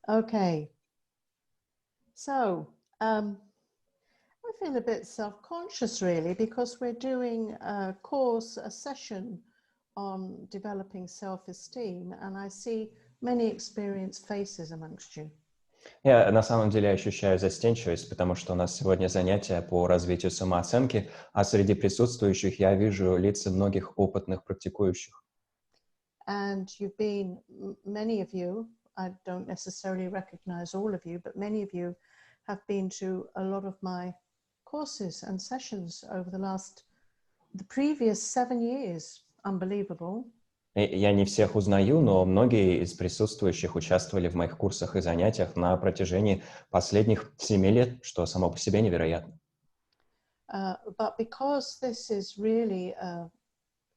Okay. So, I feel a bit self-conscious really because we're doing a course, a session on developing self-esteem, and I see many experienced faces amongst you. Я на самом деле ощущаю застенчивость, потому что у нас сегодня занятие по развитию самооценки, а среди присутствующих я вижу лица многих опытных практикующих. And you've been, many of you, I don't necessarily recognize all of you, but many of you have been to a lot of my courses and sessions over the previous 7 years. Unbelievable. Я не всех узнаю, но многие из присутствующих участвовали в моих курсах и занятиях на протяжении последних 7 лет, что само по себе невероятно. But because this is really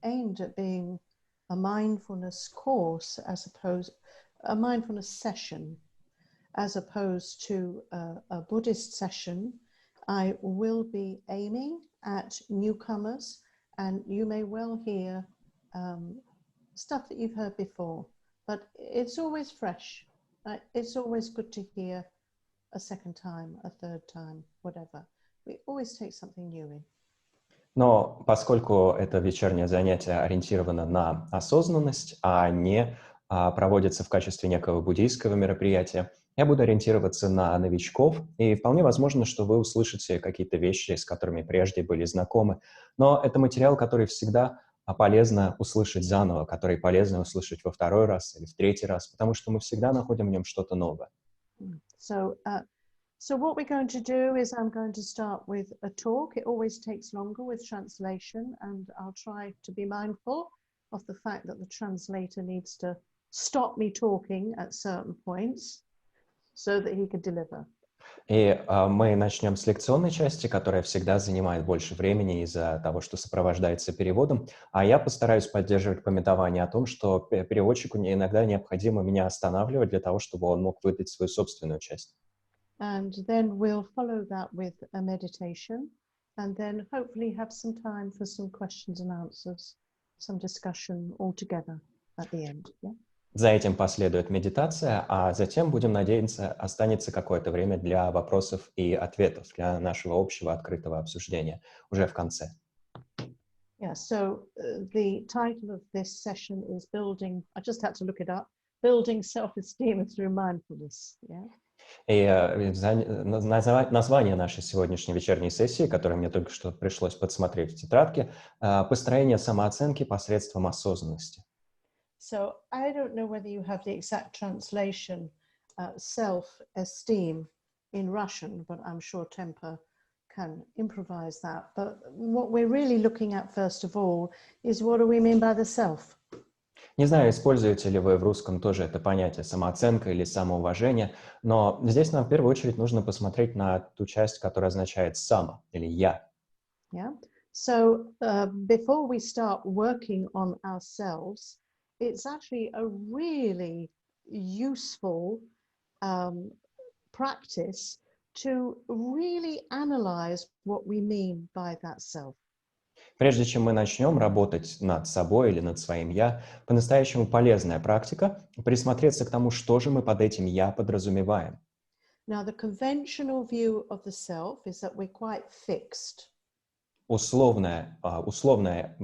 aimed at being a mindfulness course a mindfulness session, as opposed to a Buddhist session, I will be aiming at newcomers, and you may well hear stuff that you've heard before, but it's always fresh. It's always good to hear a second time, a third time, whatever. We always take something new in. Но поскольку это вечернее занятие ориентировано на осознанность, а не проводится в качестве некого буддийского мероприятия, я буду ориентироваться на новичков, и вполне возможно, что вы услышите какие-то вещи, с которыми прежде были знакомы. Но это материал, который всегда полезно услышать заново, который полезно услышать во второй раз или в третий раз, потому что мы всегда находим в нем что-то новое. So what we're going to do is I'm going to start with a talk. It always takes longer with translation, and I'll try to be mindful of the fact that the translator needs to stop me talking at certain points so that he can deliver. И мы начнем с лекционной части, которая всегда занимает больше времени из-за того, что сопровождается переводом. А я постараюсь поддерживать памятование о том, что переводчику иногда необходимо меня останавливать для того, чтобы он мог выдать свою собственную часть. And then we'll follow that with a meditation, and then hopefully have some time for some questions and answers, some discussion all together at the end. Yeah? За этим последует медитация, а затем, будем надеяться, останется какое-то время для вопросов и ответов, для нашего общего открытого обсуждения уже в конце. Yeah, so the title of this session is I just had to look it up, Building Self-Esteem Through Mindfulness. Yeah? И название нашей сегодняшней вечерней сессии, которое мне только что пришлось подсмотреть в тетрадке, «Построение самооценки посредством осознанности». So I don't know whether you have the exact translation, self-esteem in Russian, but I'm sure Temper can improvise that. But what we're really looking at first of all is what do we mean by the self? Не знаю, используете ли вы в русском тоже это понятие самооценка или самоуважение, но здесь нам в первую очередь нужно посмотреть на ту часть, которая означает «само» или «я». Yeah. So before we start working on ourselves, it's actually a really useful practice to really analyze what we mean by that self. Прежде чем мы начнем работать над собой или над своим «я», по-настоящему полезная практика присмотреться к тому, что же мы под этим «я» подразумеваем. Now, the conventional view of the self is that we're quite fixed. Условное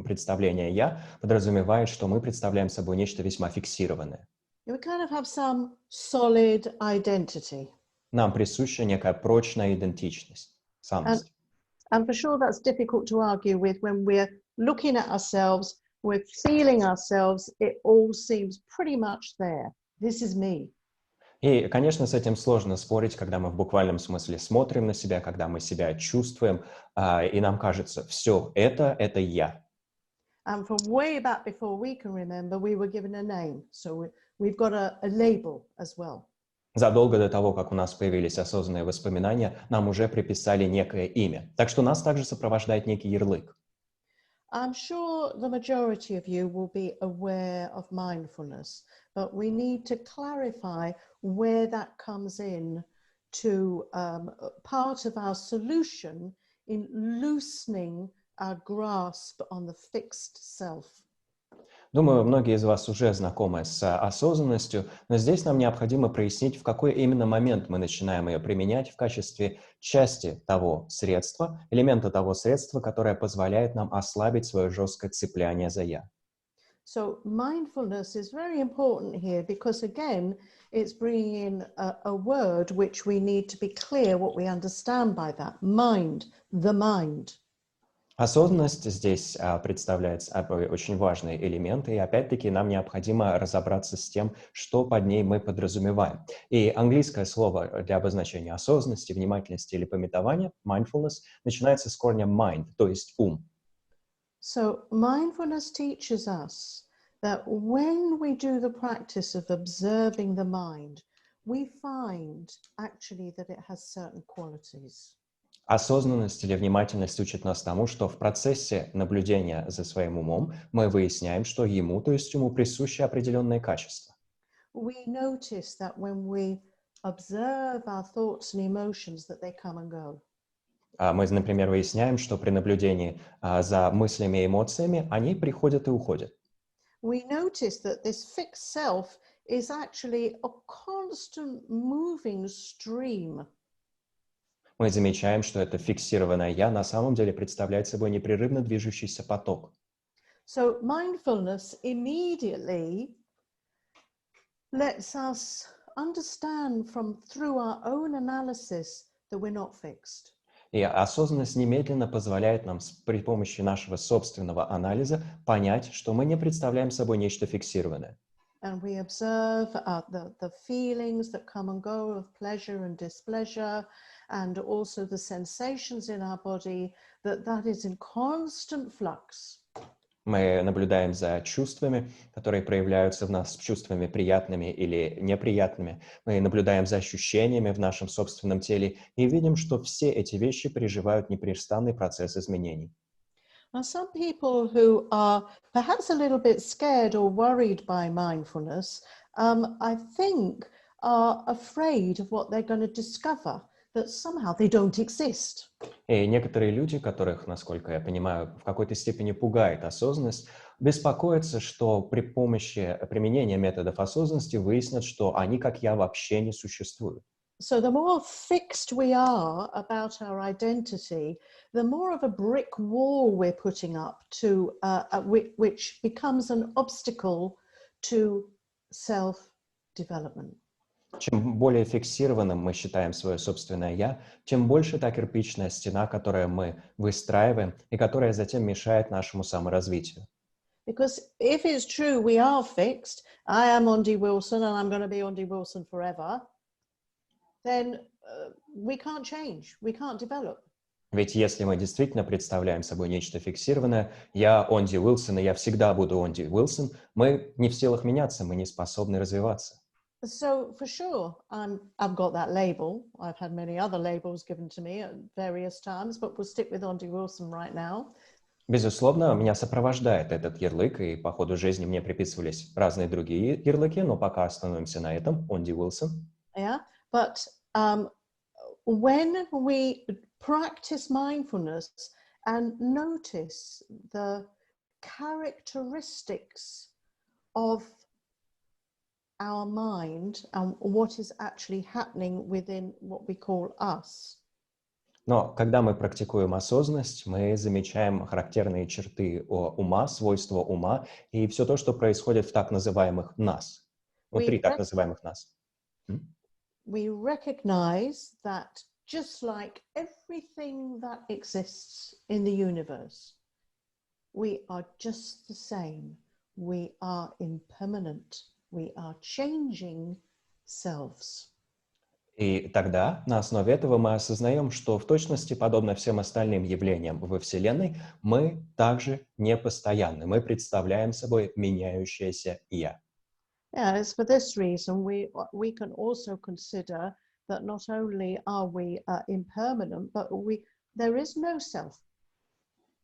представление «я» подразумевает, что мы представляем собой нечто весьма фиксированное. We kind of have some solid identity. Нам присуща некая прочная идентичность, самость. And for sure that's difficult to argue with when we're looking at ourselves, we're feeling ourselves, it all seems pretty much there. This is me. И, конечно, с этим сложно спорить, когда мы в буквальном смысле смотрим на себя, когда мы себя чувствуем, и нам кажется, все, это я. And from way back before we can remember, we were given a name. So we've got a label as well. Задолго до того, как у нас появились осознанные воспоминания, нам уже приписали некое имя. Так что нас также сопровождает некий ярлык. I'm sure the majority of you will be aware of mindfulness, but we need to clarify where that comes in to part of our solution in loosening our grasp on the fixed self. Думаю, многие из вас уже знакомы с осознанностью, но здесь нам необходимо прояснить, в какой именно момент мы начинаем ее применять в качестве части того средства, элемента того средства, которое позволяет нам ослабить свое жесткое цепляние за «я». So mindfulness is very important here because again, it's bringing in a word which we need to be clear what we understand by that. Mind, the mind. Осознанность здесь представляет собой очень важный элемент, и опять-таки нам необходимо разобраться с тем, что под ней мы подразумеваем. И английское слово для обозначения осознанности, внимательности или памятования, mindfulness, начинается с корня mind, то есть ум. So mindfulness teaches us that when we do the practice of observing the mind, we find actually that it has certain qualities. Осознанность или внимательность учит нас тому, что в процессе наблюдения за своим умом мы выясняем, что ему, то есть уму, присущи определенные качества. We notice that when we observe our thoughts and emotions that they come and go. Мы, например, выясняем, что при наблюдении за мыслями и эмоциями они приходят и уходят. We notice that this fixed self is actually a constant moving stream. Мы замечаем, что это фиксированное «я» на самом деле представляет собой непрерывно движущийся поток. So mindfulness immediately lets us understand from through our own analysis that we're not fixed. И осознанность немедленно позволяет нам при помощи нашего собственного анализа понять, что мы не представляем собой нечто фиксированное. And we observe the feelings that come and go of pleasure and displeasure, and also the sensations in our body, that is in constant flux. Мы наблюдаем за чувствами, которые проявляются в нас, чувствами приятными или неприятными. Мы наблюдаем за ощущениями в нашем собственном теле и видим, что все эти вещи переживают непрестанный процесс изменений. Now, some people who are perhaps a little bit scared or worried by mindfulness, I think are afraid of what they're going to discover, that somehow they don't exist. И некоторые люди, которых, насколько я понимаю, в какой-то степени пугает осознанность, беспокоятся, что при помощи применения методов осознанности выяснят, что они, как я, вообще не существуют. So the more fixed we are about our identity, the more of a brick wall we're putting up to which becomes an obstacle to self-development. Чем более фиксированным мы считаем свое собственное «я», тем больше та кирпичная стена, которую мы выстраиваем и которая затем мешает нашему саморазвитию. Because if it's true we are fixed, I am Ondi Wilson and I'm going to be Ondi Wilson forever, then we can't change, we can't develop. Ведь если мы действительно представляем собой нечто фиксированное, я Онди Уилсон, и я всегда буду Онди Уилсон, мы не в силах меняться, мы не способны развиваться. So for sure, I've got that label. I've had many other labels given to me at various times, but we'll stick with Ondi Wilson right now. Безусловно, меня сопровождает этот ярлык, и по ходу жизни мне приписывались разные другие ярлыки, но пока остановимся на этом, Онди Уилсон. Yeah, but when we practice mindfulness and notice the characteristics of our mind and what is actually happening within what we call us. Но когда мы практикуем осознанность, мы замечаем характерные черты ума, свойства ума и все то, что происходит в так называемых нас, внутри так называемых нас. We recognize that just like everything that exists in the universe, we are just the same. We are impermanent. We are changing selves. И тогда на основе этого мы осознаем, что в точности, подобно всем остальным явлениям во Вселенной, мы также непостоянны. Мы представляем собой меняющееся «я». Yeah, it's for this reason we can also consider that not only are we impermanent, but there is no self.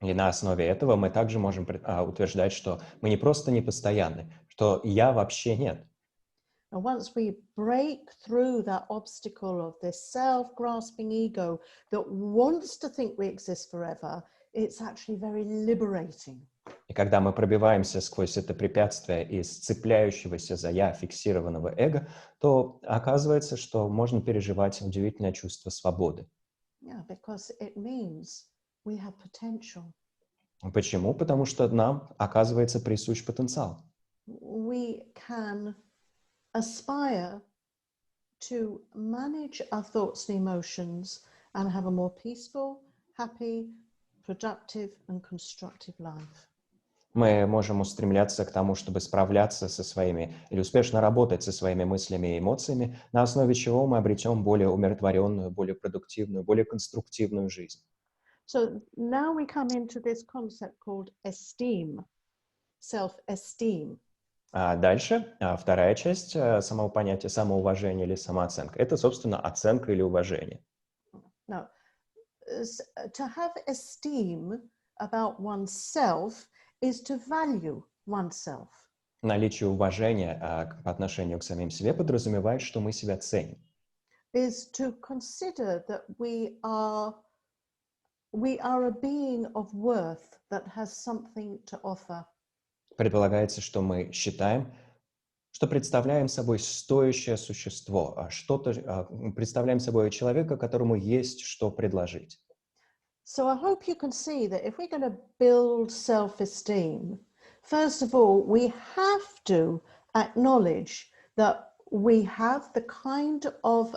И на основе этого мы также можем утверждать, что мы не просто непостоянны, что «я» вообще нет. And once we break through that obstacle of this self-grasping ego that wants to think we exist forever, it's actually very liberating. И когда мы пробиваемся сквозь это препятствие из цепляющегося за «я» фиксированного эго, то оказывается, что можно переживать удивительное чувство свободы. Yeah, because it means we have potential. Почему? Потому что нам, оказывается, присущ потенциал. We can aspire to manage our thoughts and emotions and have a more peaceful, happy, productive and constructive life. Мы можем устремляться к тому, чтобы справляться со своими или успешно работать со своими мыслями и эмоциями, на основе чего мы обретем более умиротворенную, более продуктивную, более конструктивную жизнь. So now we come into this concept called esteem, self-esteem. А дальше, вторая часть самого понятия самоуважения или самооценка. Это, собственно, оценка или уважение. Now, to have esteem about oneself is to value oneself. Наличие уважения по отношению к самим себе подразумевает, что мы себя ценим. Is to consider that we are a being of worth that has something to offer. Предполагается, что мы считаем, что представляем собой стоящее существо, представляем собой человека, которому есть что предложить. So I hope you can see that if we're going to build self-esteem, first of all, we have to acknowledge that we have the kind of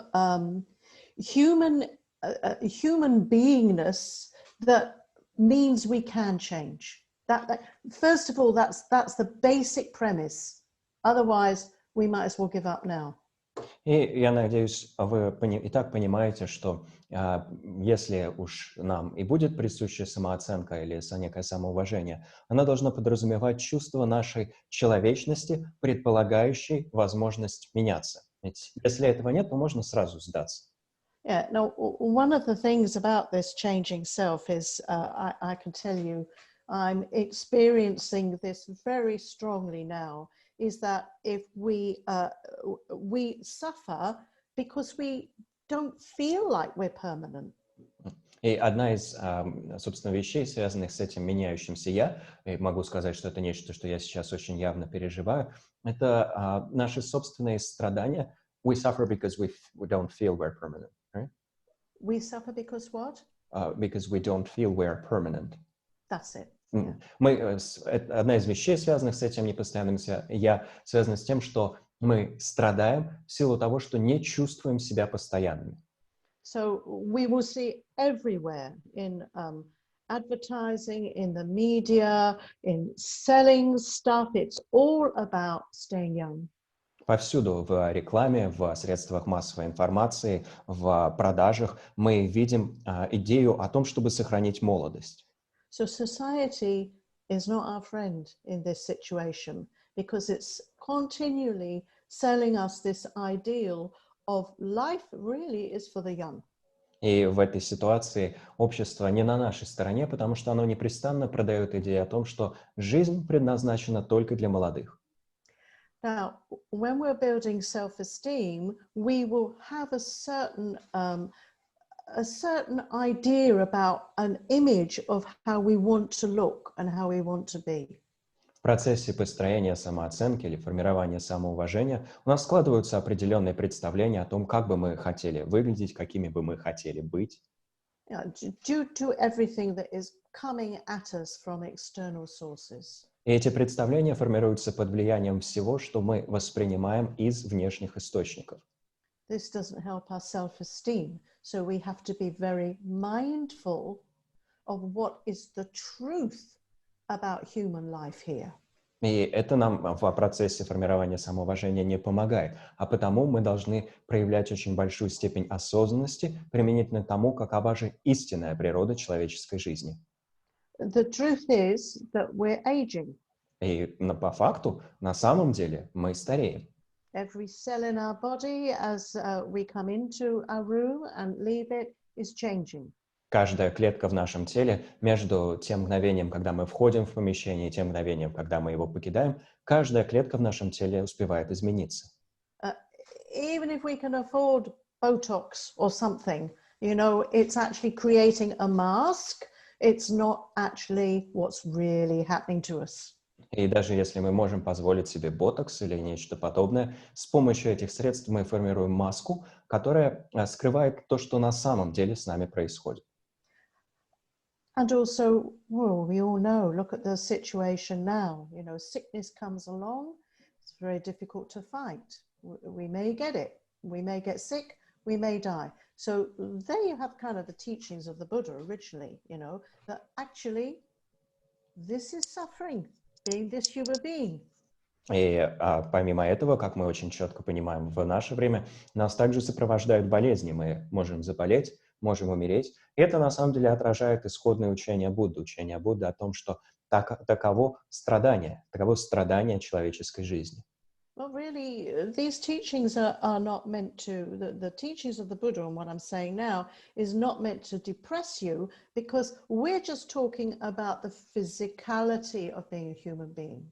human beingness that means we can change. That first of all, that's the basic premise. Otherwise, we might as well give up now. И я надеюсь, вы и так понимаете, что если уж нам и будет присуща самооценка или некое самоуважение, она должна подразумевать чувство нашей человечности, предполагающей возможность меняться. Ведь если этого нет, то можно сразу сдаться. Yeah, no, one of the things about this changing self is I can tell you I'm experiencing this very strongly now, is that if we suffer because we don't feel like we're permanent. И одна из, собственно, вещей, связанных с этим меняющимся «я», и могу сказать, что это нечто, что я сейчас очень явно переживаю, это наши собственные страдания. We suffer because we don't feel we're permanent, right? We suffer because what? Because we don't feel we're permanent. That's it. Одна из вещей, связанных с этим непостоянным «я», связана с тем, что мы страдаем в силу того, что не чувствуем себя постоянными. So we will see everywhere in advertising, in the media, in selling stuff. It's all about staying young. Повсюду в рекламе, в средствах массовой информации, в продажах мы видим идею о том, чтобы сохранить молодость. So society is not our friend in this situation because it's continually selling us this ideal of life really is for the young. И в этой ситуации общество не на нашей стороне, потому что оно непрестанно продает идею о том, что жизнь предназначена только для молодых. Now, when we're building self-esteem, we will have a certain idea about an image of how we want to look and how we want to be. В процессе построения самооценки или формирования самоуважения у нас складываются определенные представления о том, как бы мы хотели выглядеть, какими бы мы хотели быть. Due to everything that is coming at us from external sources. И эти представления формируются под влиянием всего, что мы воспринимаем из внешних источников. This doesn't help our self-esteem, so we have to be very mindful of what is the truth about human life here. И это нам в процессе формирования самоуважения не помогает, а потому мы должны проявлять очень большую степень осознанности применительно к тому, какова же истинная природа человеческой жизни. The truth is that we're aging. И по факту, на самом деле, мы стареем. Every cell in our body as we come into our room and leave it is changing. Каждая клетка в нашем теле между тем мгновением, когда мы входим в помещение, и тем мгновением, когда мы его покидаем, каждая клетка в нашем теле успевает измениться. Even if we can afford Botox or something, you know, it's actually creating a mask it's not actually what's really happening to us. И даже если мы можем позволить себе ботокс или нечто подобное, с помощью этих средств мы формируем маску, которая скрывает то, что на самом деле с нами происходит. And also, well, we all know, look at the situation now. You know, sickness comes along, it's very difficult to fight. We may get it, we may get sick, we may die. So there you have kind of the teachings of the Buddha originally, you know, that actually this is suffering, being this human being. И помимо этого, как мы очень четко понимаем, в наше время нас также сопровождают болезни. Мы можем заболеть, можем умереть. И это на самом деле отражает исходное учение Будды о том, что таково страдание человеческой жизни. Well, really, these teachings are not meant to, the teachings of the Buddha, and what I'm saying now, is not meant to depress you, because we're just talking about the physicality of being a human being.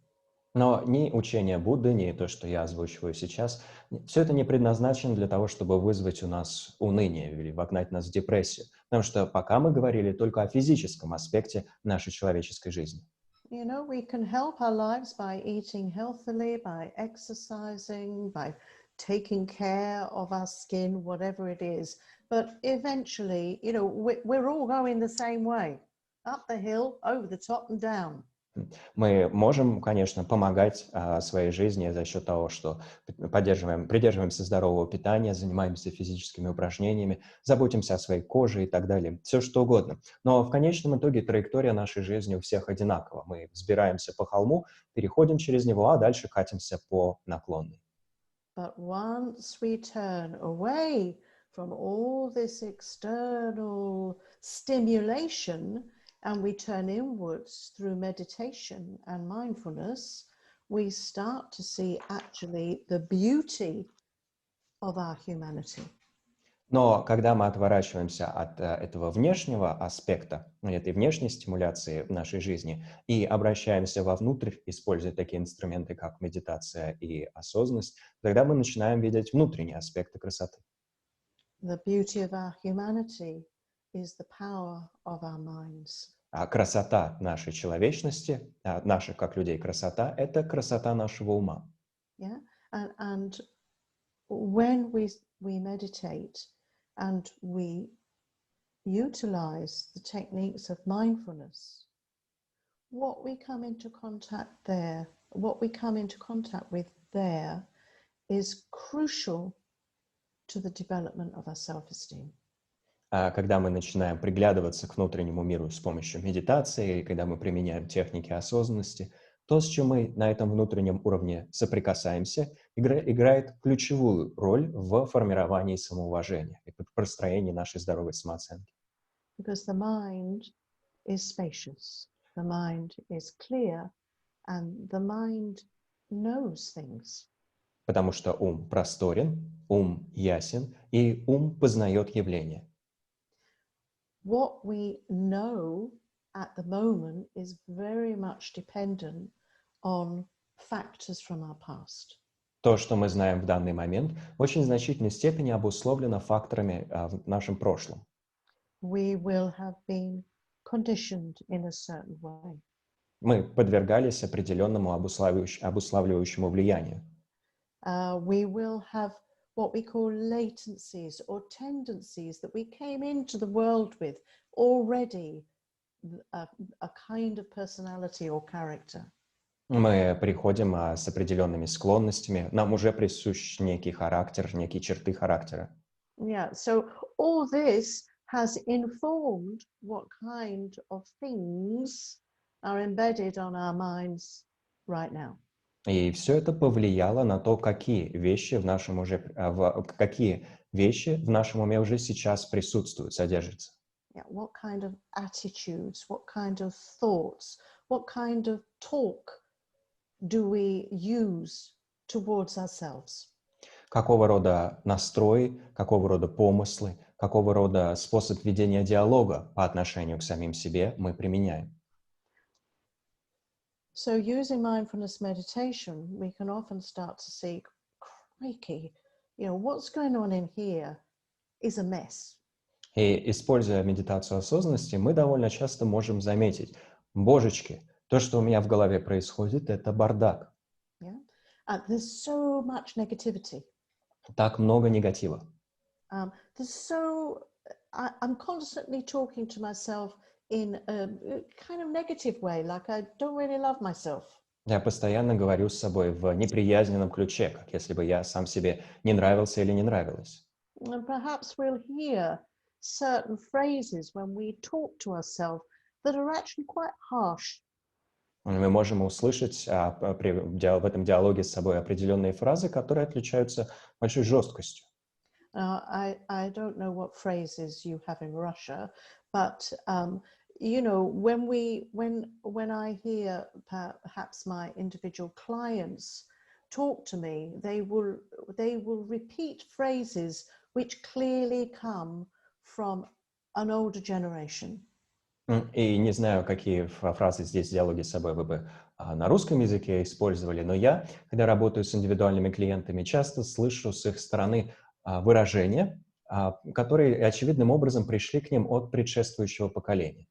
Но ни учение Будды, ни то, что я озвучиваю сейчас, все это не предназначено для того, чтобы вызвать у нас уныние или вогнать нас в депрессию. Потому что пока мы говорили только о физическом аспекте нашей человеческой жизни. You know, we can help our lives by eating healthily, by exercising, by taking care of our skin, whatever it is. But eventually, you know, we're all going the same way, up the hill, over the top and down. Мы можем, конечно, помогать своей жизни за счет того, что придерживаемся здорового питания, занимаемся физическими упражнениями, заботимся о своей коже и так далее. Все что угодно. Но в конечном итоге траектория нашей жизни у всех одинакова. Мы взбираемся по холму, переходим через него, а дальше катимся по наклонной. But once we turn away from all this external stimulation and we turn inwards through meditation and mindfulness, we start to see actually the beauty of our humanity. Но когда мы отворачиваемся от этого внешнего аспекта, этой внешней стимуляции в нашей жизни и обращаемся вовнутрь, используя такие инструменты, как медитация и осознанность, тогда мы начинаем видеть внутренние аспекты красоты. The beauty of our humanity is the power of our minds. А красота нашей человечности, наша как людей красота, это красота нашего ума. Yeah, and when we meditate and we utilize the techniques of mindfulness, what we come into contact with there is crucial to the development of our self-esteem. Когда мы начинаем приглядываться к внутреннему миру с помощью медитации, когда мы применяем техники осознанности, то, с чем мы на этом внутреннем уровне соприкасаемся, играет ключевую роль в формировании самоуважения и построении нашей здоровой самооценки. Because the mind is spacious, the mind is clear, and the mind knows things. Потому что ум просторен, ум ясен, и ум познает явления. What we know at the moment is very much dependent on factors from our past. То, что мы знаем в данный момент, в очень значительной степени обусловлено факторами в нашем прошлом. We will have been conditioned in a certain way. Мы подвергались определенному обуславливающему влиянию. We will have what we call latencies or tendencies that we came into the world with already, a kind of personality or character. Мы приходим с определенными склонностями, нам уже присущ некий характер, некие черты характера. Yeah, so all this has informed what kind of things are embedded on our minds right now. И все это повлияло на то, какие вещи в нашем уме уже сейчас присутствуют, содержатся. Yeah, what kind of attitudes, what kind of thoughts, what kind of talk do we use towards ourselves? Какого рода настрой, какого рода помыслы, какого рода способ ведения диалога по отношению к самим себе мы применяем. So using mindfulness meditation, we can often start to see, crikey, you know, what's going on in here is a mess. И, используя медитацию осознанности, мы довольно часто можем заметить, божечки, то, что у меня в голове происходит, это бардак. Yeah. There's so much negativity. Так много негатива. There's so I'm constantly talking to myself in a kind of negative way, like I don't really love myself. Я постоянно говорю с собой в неприязненном ключе, как если бы я сам себе не нравился или не нравилась. And perhaps we'll hear certain phrases when we talk to ourselves that are actually quite harsh. Мы можем услышать в этом диалоге с собой определенные фразы, которые отличаются большой жесткостью. I don't know what phrases you have in Russia, but you know, when I hear perhaps my individual clients talk to me, they will repeat phrases which clearly come from an older generation. И не знаю, какие фразы здесь в диалоге с собой вы бы на русском языке использовали, но я, когда работаю с индивидуальными клиентами, часто слышу с их стороны выражения, которые очевидным образом пришли к ним от предшествующего поколения.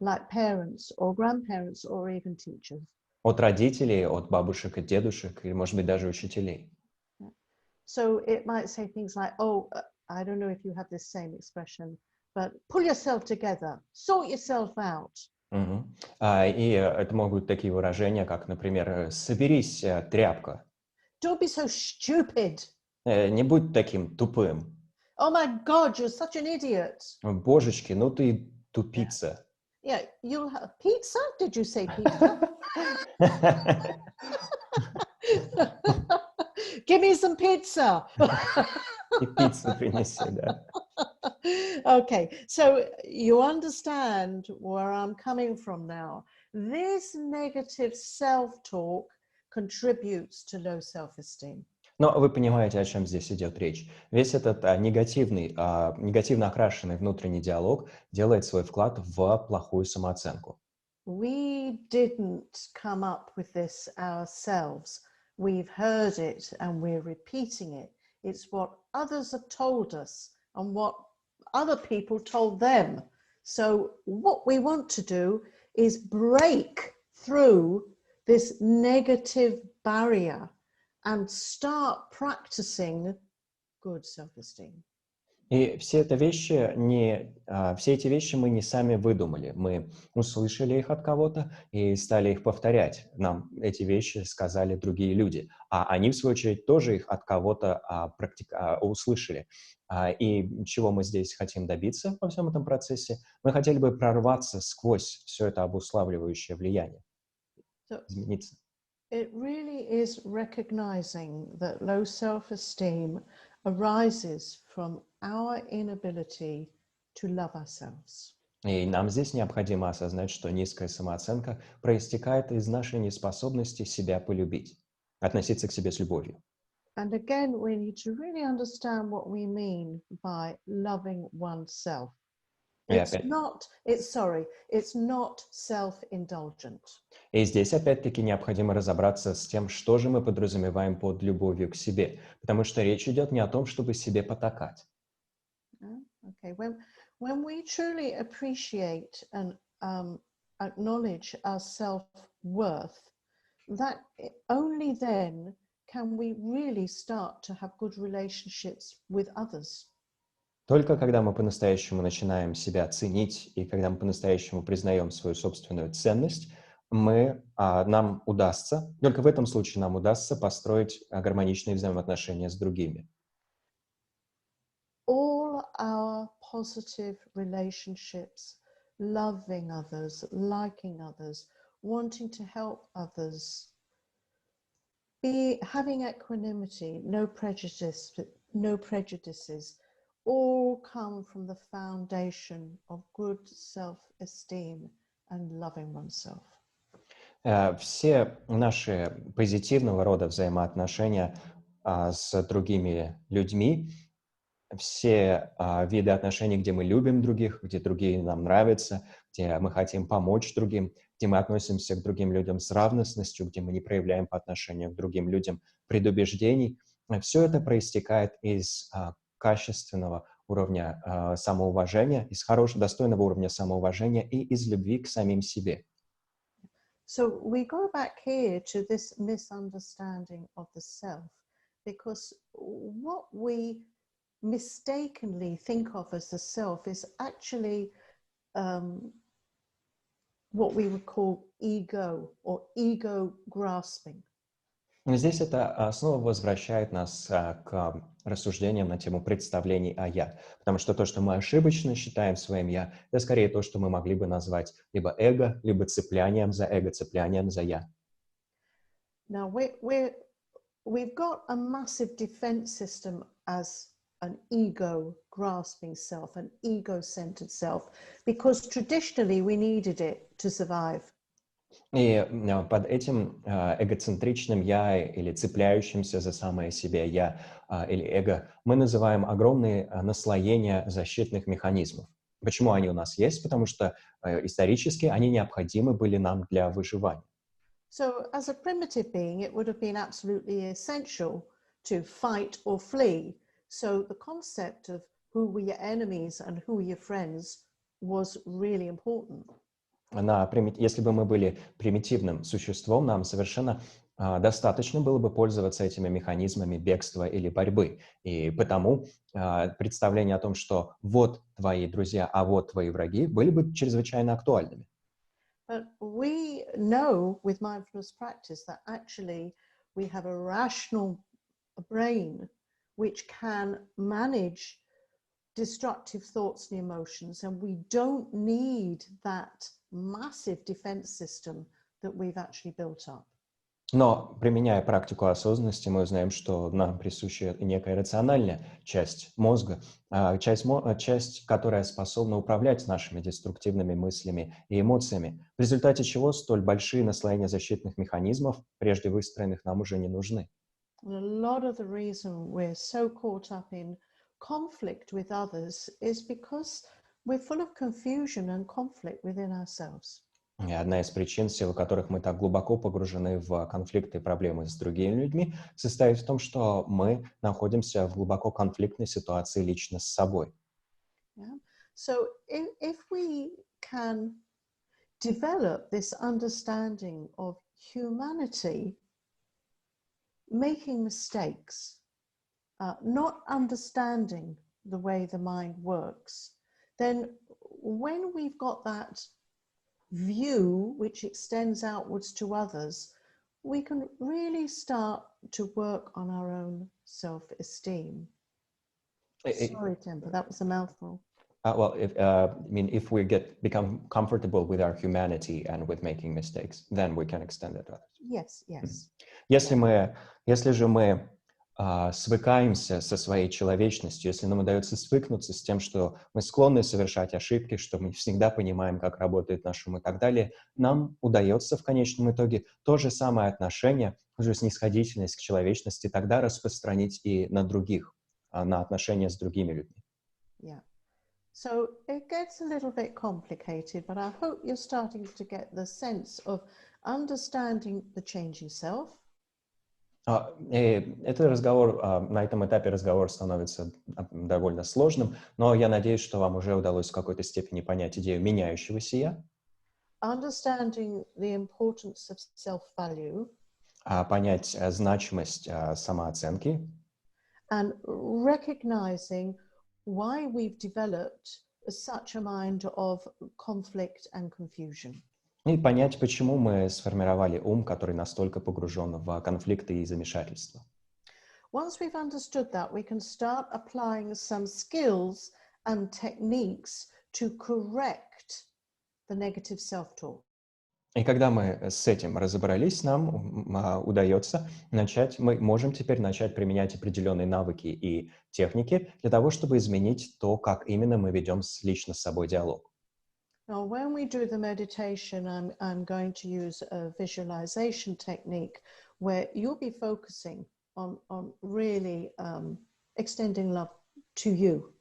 Like parents or grandparents or even teachers. От родителей, от бабушек и дедушек, или, может быть, даже учителей. So it might say things like, oh, I don't know if you have this same expression, but pull yourself together, sort yourself out. Мгм. И это могут быть такие выражения, как, например, «соберись, тряпка», Don't be so stupid. «не будь таким тупым», Oh my God, you're such an idiot. «божечки, ну ты тупица». Yeah, you'll have pizza. Did you say pizza? Give me some pizza. И пиццу принеси, да. Okay, so you understand where I'm coming from now. This negative self-talk contributes to low self-esteem. Но вы понимаете, о чем здесь идет речь. Весь этот негативно окрашенный внутренний диалог делает свой вклад в плохую самооценку. We didn't come up with this ourselves. We've heard it and we're repeating it. It's what others have told us and what other people told them. So what we want to do is break through this negative barrier and start practicing good self-esteem. И все эти вещи мы не сами выдумали. Мы услышали их от кого-то и стали их повторять. Нам эти вещи сказали другие люди, а они, в свою очередь, тоже их от кого-то услышали. И чего мы здесь хотим добиться во всем этом процессе? Мы хотели бы прорваться сквозь все это обуславливающее влияние, So измениться. it really is recognizing that low self-esteem arises from our inability to love ourselves. И нам здесь необходимо осознать, что низкая самооценка проистекает из нашей неспособности себя полюбить, относиться к себе с любовью. And again, we need to really understand what we mean by loving oneself. И It's опять, not self-indulgent. и здесь опять-таки необходимо разобраться с тем, что же мы подразумеваем под любовью к себе, потому что речь идет не о том, чтобы себе потакать. Okay, when we truly appreciate and acknowledge our self-worth, that only then can we really start to have good relationships with others. Только когда мы по-настоящему начинаем себя ценить и когда мы по-настоящему признаем свою собственную ценность, нам удастся, только в этом случае нам удастся построить гармоничные взаимоотношения с другими. All our positive relationships, loving others, liking others, wanting to help others, having equanimity, no prejudices, all come from the foundation of good self-esteem and loving oneself. Все наши позитивного рода взаимоотношения с другими людьми, все виды отношений, где мы любим других, где другие нам нравятся, где мы хотим помочь другим, где мы относимся к другим людям с равностью, где мы не проявляем по отношению к другим людям предубеждений, все это проистекает из качественного, уровня самоуважения, из достойного уровня самоуважения и из любви к самим себе. So we go back here to this misunderstanding of the self, because what we mistakenly think of as the self is actually what we would call ego or ego grasping. Здесь это снова возвращает нас к рассуждениям на тему представлений о «я». Потому что то, что мы ошибочно считаем своим «я», это скорее то, что мы могли бы назвать либо эго, либо цеплянием за эго, цеплянием за «я». Now we've got a massive defense system as an ego grasping self, an ego-centered self, because traditionally we needed it to survive. И под этим эгоцентричным «я» или цепляющимся за самое себе «я» или эго мы называем огромные наслоения защитных механизмов. Почему они у нас есть? Потому что исторически они необходимы были нам для выживания. So as a primitive being, it would have been absolutely essential to fight or flee. So the concept of who were your enemies and who were your friends was really important. Если бы мы были примитивным существом, нам совершенно достаточно было бы пользоваться этими механизмами бегства или борьбы. И потому представление о том, что вот твои друзья, а вот твои враги, были бы чрезвычайно актуальными. But we know with mindfulness practice that actually we have a rational brain which can manage destructive thoughts and emotions, and we don't need that massive defense system that we've actually built up. Но, применяя практику осознанности, мы узнаем, что нам присуща некая рациональная часть мозга, часть, которая способна управлять нашими деструктивными мыслями и эмоциями, в результате чего столь большие наслоения защитных механизмов, прежде выстроенных, нам уже не нужны. And a lot of the reason we're so caught up in conflict with others is because we're full of confusion and conflict within ourselves. И одна из причин, в силу которых мы так глубоко погружены в конфликты и проблемы с другими людьми, состоит в том, что мы находимся в глубоко конфликтной ситуации лично с собой. Yeah? So if we can develop this understanding of humanity, making mistakes, not understanding the way the mind works, then when we've got that view which extends outwards to others, we can really start to work on our own self-esteem. Sorry, Temple, that was a mouthful. If we become comfortable with our humanity and with making mistakes, then we can extend it to others. Yes. Если же мы свыкаемся со своей человечностью, если нам удается свыкнуться с тем, что мы склонны совершать ошибки, что мы всегда понимаем, как работает наш ум и так далее, нам удается в конечном итоге то же самое отношение, ту же снисходительность к человечности тогда распространить и на других, на отношения с другими людьми. Yeah. So it gets a little bit complicated, but I hope you're starting to get the sense of understanding the changing self. Этот разговор, на этом этапе разговор становится довольно сложным, но я надеюсь, что вам уже удалось в какой-то степени понять идею меняющегося «я». Understanding the importance of self-value. Понять значимость самооценки. And recognizing why we've developed such a mind of conflict and confusion. И понять, почему мы сформировали ум, который настолько погружен в конфликты и замешательства. Once we've understood that, we can start applying some skills and techniques to correct the negative self-talk. И когда мы с этим разобрались, нам удается мы можем теперь начать применять определенные навыки и техники для того, чтобы изменить то, как именно мы ведем лично с собой диалог. Now, when we do the meditation, I'm going to use a visualization technique where you'll be focusing on really extending love to you.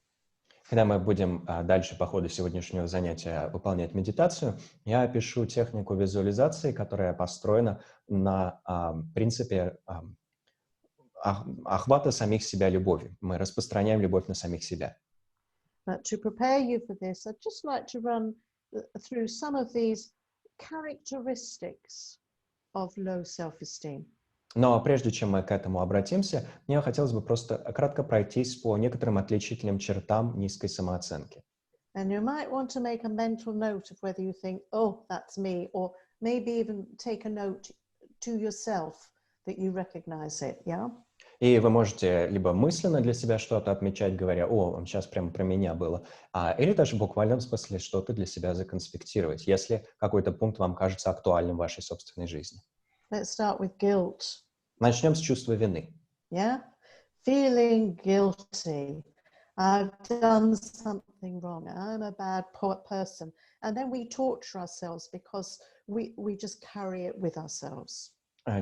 Когда мы будем дальше по ходу сегодняшнего занятия выполнять медитацию, я опишу технику визуализации, которая построена на принципе охвата самих себя любовью. Мы распространяем любовь на самих себя. But to prepare you for this, I'd just like to run through some of these characteristics of low self-esteem. Но прежде чем мы к этому обратимся, мне хотелось бы просто кратко пройтись по некоторым отличительным чертам низкой самооценки. And you might want to make a mental note of whether you think, oh, that's me, or maybe even take a note to yourself that you recognize it, yeah? И вы можете либо мысленно для себя что-то отмечать, говоря, о, сейчас прямо про меня было, или даже в буквальном смысле что-то для себя законспектировать, если какой-то пункт вам кажется актуальным в вашей собственной жизни. Let's start with guilt. Начнем с чувства вины. Yeah? Feeling guilty. I've done something wrong. I'm a bad person. And then we torture ourselves because we just carry it with ourselves.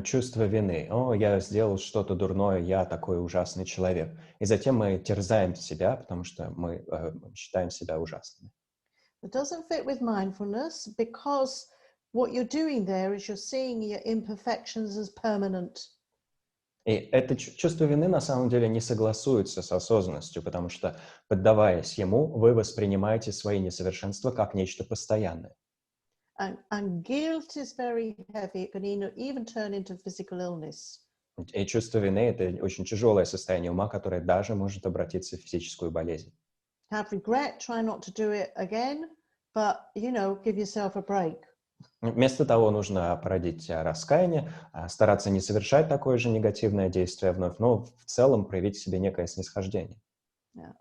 Чувство вины. О, я сделал что-то дурное, я такой ужасный человек. И затем мы терзаем себя, потому что мы считаем себя ужасными. It doesn't fit with mindfulness because what you're doing there is you're seeing your imperfections as permanent. И это чувство вины на самом деле не согласуется с осознанностью, потому что, поддаваясь ему, вы воспринимаете свои несовершенства как нечто постоянное. And guilt is very heavy. It can even turn into physical illness. И чувство вины — это очень тяжелое состояние ума, которое даже может обратиться в физическую болезнь. Have regret, try not to do it again, but, give yourself a break. Вместо того нужно породить раскаяние, стараться не совершать такое же негативное действие вновь, но в целом проявить в себе некое снисхождение. Yeah,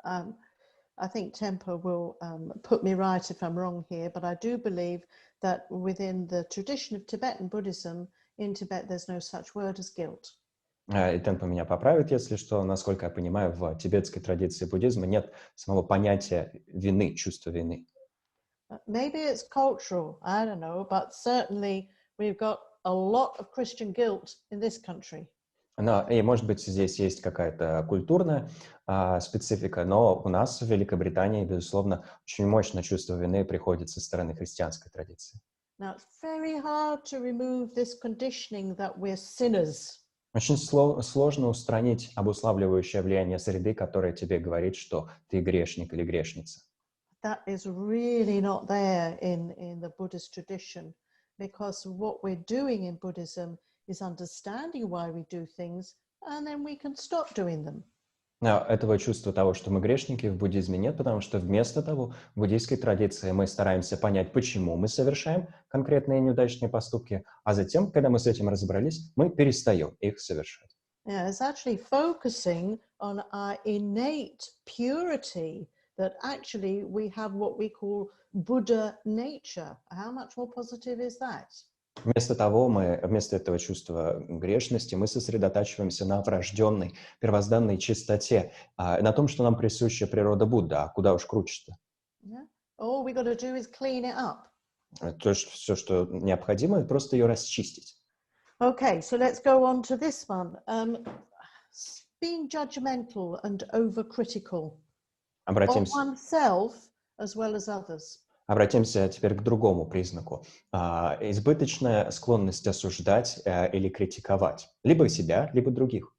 I think Tempo will put me right if I'm wrong here, but I do believe that within the tradition of Tibetan Buddhism, in Tibet there's no such word as guilt. И Темпо меня поправит, если что. Насколько я понимаю, в тибетской традиции буддизма нет самого понятия вины, чувства вины. Maybe it's cultural, I don't know, but certainly we've got a lot of Christian guilt in this country. И, может быть, здесь есть какая-то культурная специфика, но у нас в Великобритании, безусловно, очень мощное чувство вины приходит со стороны христианской традиции. Now, it's very hard to remove this conditioning that we're sinners. Очень сложно устранить обуславливающее влияние среды, которое тебе говорит, что ты грешник или грешница. That is really not there in the Buddhist tradition, because what we're doing in Buddhism is understanding why we do things, and then we can stop doing them. Этого чувства того, что мы грешники, в буддизме нет, потому что вместо того в буддийской традиции мы стараемся понять, почему мы совершаем конкретные неудачные поступки, а затем, когда мы с этим разобрались, мы перестаем их совершать. Yeah, it's actually focusing on our innate purity, that actually we have what we call Buddha nature. How much more positive is that? Вместо этого чувства грешности мы сосредотачиваемся на врожденной, первозданной чистоте, на том, что нам присуща природа Будды, а куда уж круче-то. Yeah. All we got to do is clean it up. Все, что необходимо, это просто ее расчистить. Okay, so let's go on to this one. Being judgmental and overcritical of oneself as well as others. Обратимся теперь к другому признаку. Избыточная склонность осуждать или критиковать либо себя, либо других.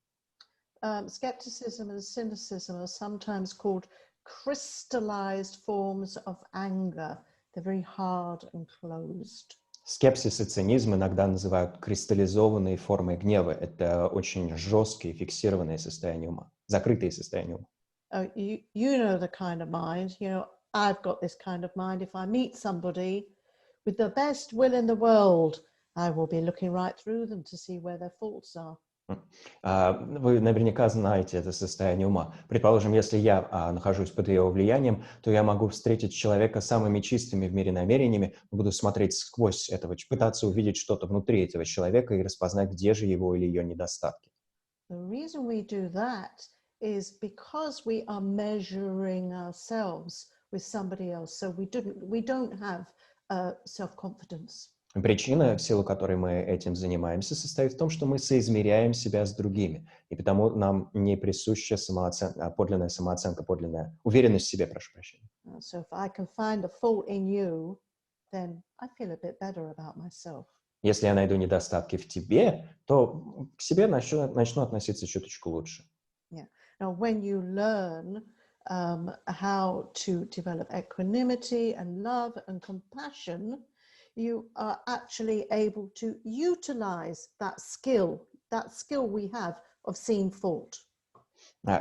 Skepticism and cynicism are sometimes called crystallized forms of anger. They're very hard and closed. Скепсис и цинизм иногда называют кристаллизованные формы гнева. Это очень жесткие, фиксированные состояния ума, закрытые состояния ума. You know the kind of mind, I've got this kind of mind. If I meet somebody with the best will in the world, I will be looking right through them to see where their faults are. Вы наверняка знаете это состояние ума. Предположим, если я нахожусь под его влиянием, то я могу встретить человека с самыми чистыми в мире намерениями, буду смотреть сквозь этого, пытаться увидеть что-то внутри этого человека и распознать, где же его или ее недостатки. The reason we do that is because we are measuring ourselves with somebody else, so we don't have self-confidence. Причина, в силу которой мы этим занимаемся, состоит в том, что мы соизмеряем себя с другими, и потому нам не присуща подлинная самооценка, подлинная уверенность в себе, прошу прощения. So if I can find a fault in you, then I feel a bit better about myself. Если я найду недостатки в тебе, то к себе начну относиться чуточку лучше. Yeah. Now, when you learn how to develop equanimity and love and compassion, you are actually able to utilize that skill we have of seeing fault.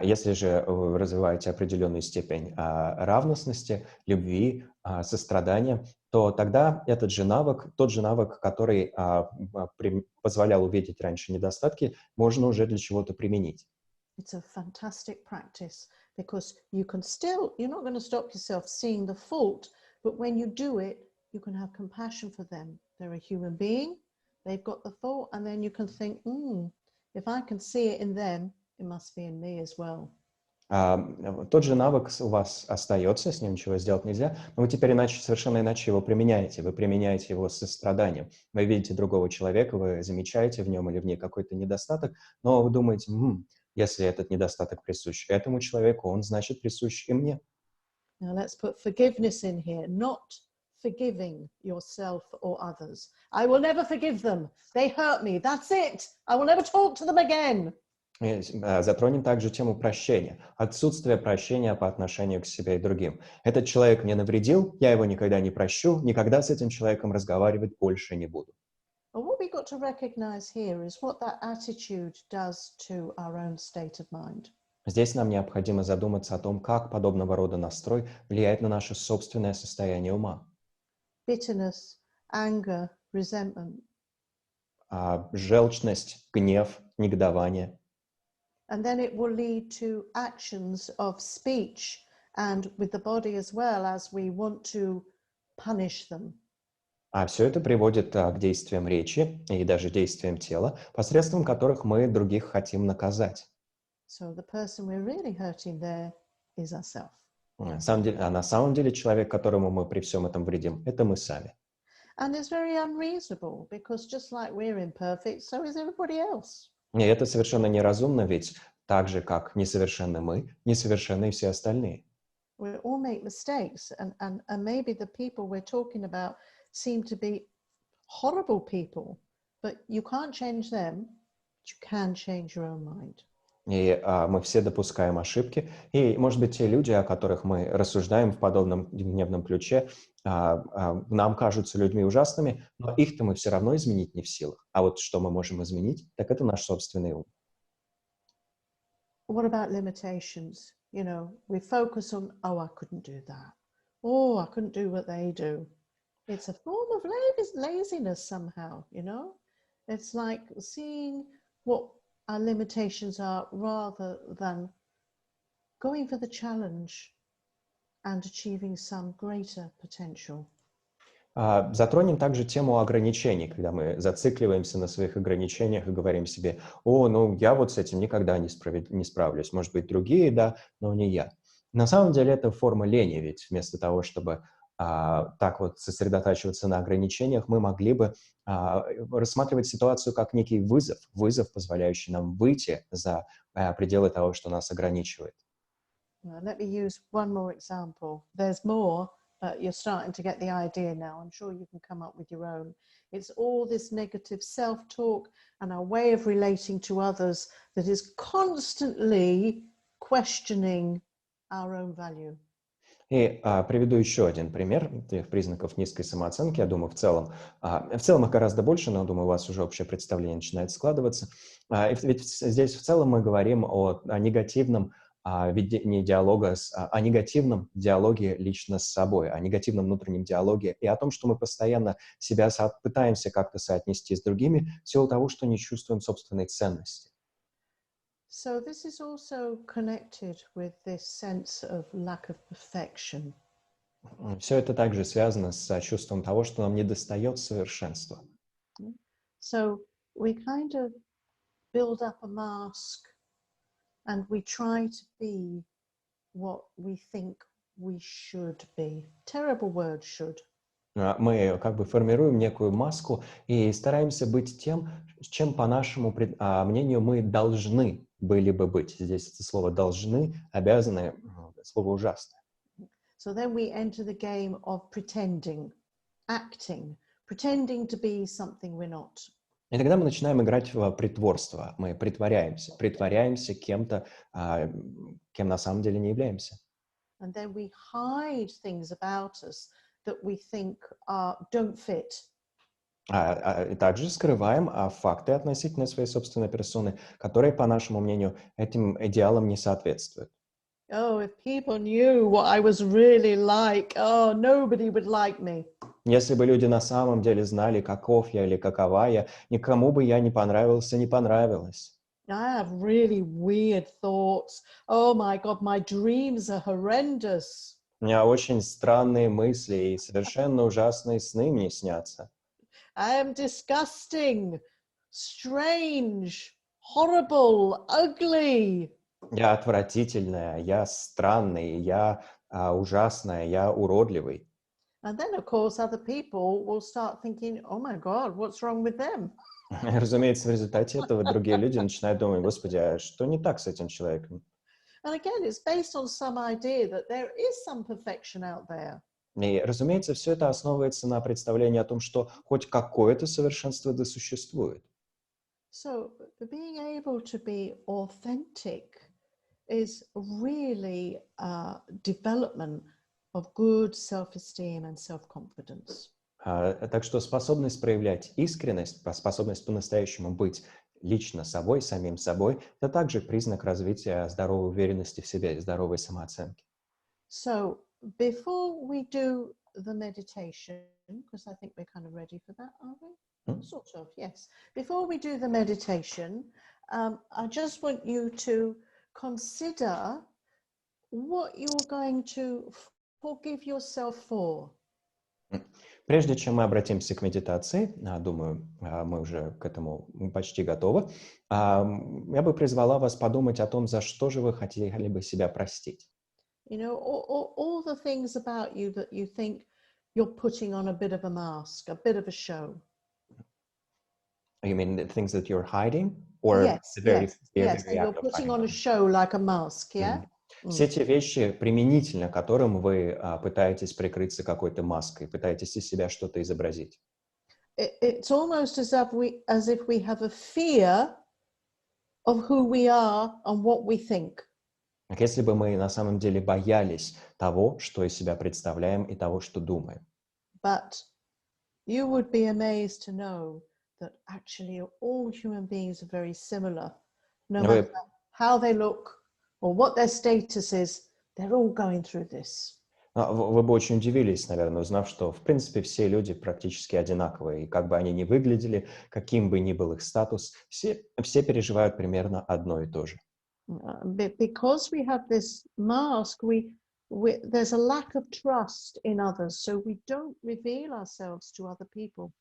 Если же вы развиваете определенную степень равностности, любви, сострадания, то тогда этот же навык, тот же навык, который позволял увидеть раньше недостатки, можно уже для чего-то применить. It's a fantastic practice because you're not going to stop yourself seeing the fault, but when you do it, you can have compassion for them. They're a human being, they've got the fault, and then you can think, if I can see it in them, it must be in me as well. Тот же навык у вас остается, с ним ничего сделать нельзя, но вы теперь совершенно иначе его применяете. Вы применяете его с состраданием. Вы видите другого человека, вы замечаете в нем или в ней какой-то недостаток, но вы думаете, если этот недостаток присущ этому человеку, он, значит, присущ и мне. Now let's put forgiveness in here, not forgiving yourself or others. I will never forgive them. They hurt me. That's it. I will never talk to them again. Затронем также тему прощения. Отсутствие прощения по отношению к себе и другим. Этот человек мне навредил, я его никогда не прощу, никогда с этим человеком разговаривать больше не буду. But what we've got to recognize here is what that attitude does to our own state of mind. Здесь нам необходимо задуматься о том, как подобного рода настрой влияет на наше собственное состояние ума. Bitterness, anger, resentment. Желчность, гнев, негодование. And then it will lead to actions of speech and with the body as well, as we want to punish them. А все это приводит к действиям речи и даже действиям тела, посредством которых мы других хотим наказать. So the person we're really hurting there is ourselves. На самом деле человек, которому мы при всем этом вредим, это мы сами. And it's very unreasonable because just like we're imperfect, so is everybody else. И это совершенно неразумно, ведь так же, как несовершенны мы, несовершенны и все остальные. We all make mistakes, and maybe the people we're talking about seem to be horrible people, but you can't change them, but you can change your own mind. И мы все допускаем ошибки. И, может быть, те люди, о которых мы рассуждаем в подобном гневном ключе, нам кажутся людьми ужасными, но их-то мы все равно изменить не в силах. А вот что мы можем изменить, так это наш собственный ум. What about limitations? You know, we focus on, oh, I couldn't do that. Oh, I couldn't do what they do. It's a form of laziness somehow, you know? It's like seeing what our limitations are rather than going for the challenge and achieving some greater potential. Затронем также тему ограничений, когда мы зацикливаемся на своих ограничениях и говорим себе, я вот с этим никогда не справлюсь. Может быть, другие, да, но не я. На самом деле это форма лени, ведь вместо того, чтобы так вот сосредотачиваться на ограничениях, мы могли бы рассматривать ситуацию как некий вызов, позволяющий нам выйти за пределы того, что нас ограничивает. Let me use one more example. There's more, but you're starting to get the idea now. I'm sure you can come up with your own. It's all this negative self-talk and our way of relating to others that is constantly questioning our own value. И приведу еще один пример тех признаков низкой самооценки. Я думаю, в целом их гораздо больше, но, думаю, у вас уже общее представление начинает складываться. Ведь здесь в целом мы говорим о негативном ведении диалога, о негативном диалоге лично с собой, о негативном внутреннем диалоге и о том, что мы постоянно себя пытаемся как-то соотнести с другими в силу того, что не чувствуем собственной ценности. So this is also connected with this sense of lack of perfection. Все это также связано с чувством того, что нам недостает совершенства. So we kind of build up a mask and we try to be what we think we should be. Terrible word, should. Мы как бы формируем некую маску и стараемся быть тем, чем, по нашему мнению, мы должны были бы быть. Здесь это слово «должны», «обязаны» — слово ужасное. So then we enter the game of pretending, acting, pretending to be something we're not. И тогда мы начинаем играть в притворство. Мы притворяемся кем-то, кем на самом деле не являемся. and then we hide things about us that we think don't fit. И также скрываем факты относительно своей собственной персоны, которые, по нашему мнению, этим идеалам не соответствуют. Oh, if people knew what I was really like, oh, nobody would like me. Если бы люди на самом деле знали, каков я или какова я, никому бы я не понравился, не понравилась. I have really weird thoughts. Oh my God, my dreams are horrendous. У меня очень странные мысли и совершенно ужасные сны мне снятся. I am disgusting, strange, horrible, ugly. Я отвратительная, я странный, я ужасная, я уродливый. And then, of course, other people will start thinking, oh my God, what's wrong with them? Разумеется, в результате этого другие люди начинают думать, господи, а что не так с этим человеком? And again, it's based on some idea that there is some perfection out there. И, разумеется, все это основывается на представлении о том, что хоть какое-то совершенство да существует. So being able to be authentic is really development of good self-esteem and self-confidence. Так что способность проявлять искренность, способность по-настоящему быть лично собой, самим собой, это также признак развития здоровой уверенности в себе и здоровой самооценки. So before we do the meditation, because I think we're kind of ready for that, aren't we? Sort of, yes. Before we do the meditation, I just want you to consider what you're going to forgive yourself for. Прежде чем мы обратимся к медитации, думаю, мы уже к этому почти готовы, я бы призвала вас подумать о том, за что же вы хотели бы себя простить. You know, all the things about you that you think you're putting on a bit of a mask, a bit of a show. You mean the things that you're hiding? Or Yes, the very, yes. very And you're act of putting hiding on a them? show like a mask, yeah? Все те вещи, применительно к которым вы пытаетесь прикрыться какой-то маской, пытаетесь из себя что-то изобразить. It's almost as if we have a fear of who we are and what we think. Как если бы мы на самом деле боялись того, что из себя представляем, и того, что думаем. But you would be amazed to know that actually all human beings are very similar. No matter how they look or what their status is, they're all going through this. Вы бы очень удивились, наверное, узнав, что, в принципе, все люди практически одинаковые. И как бы они ни выглядели, каким бы ни был их статус, все переживают примерно одно и то же. Because we have this mask, there's a lack of trust in others, so we don't reveal ourselves to other people.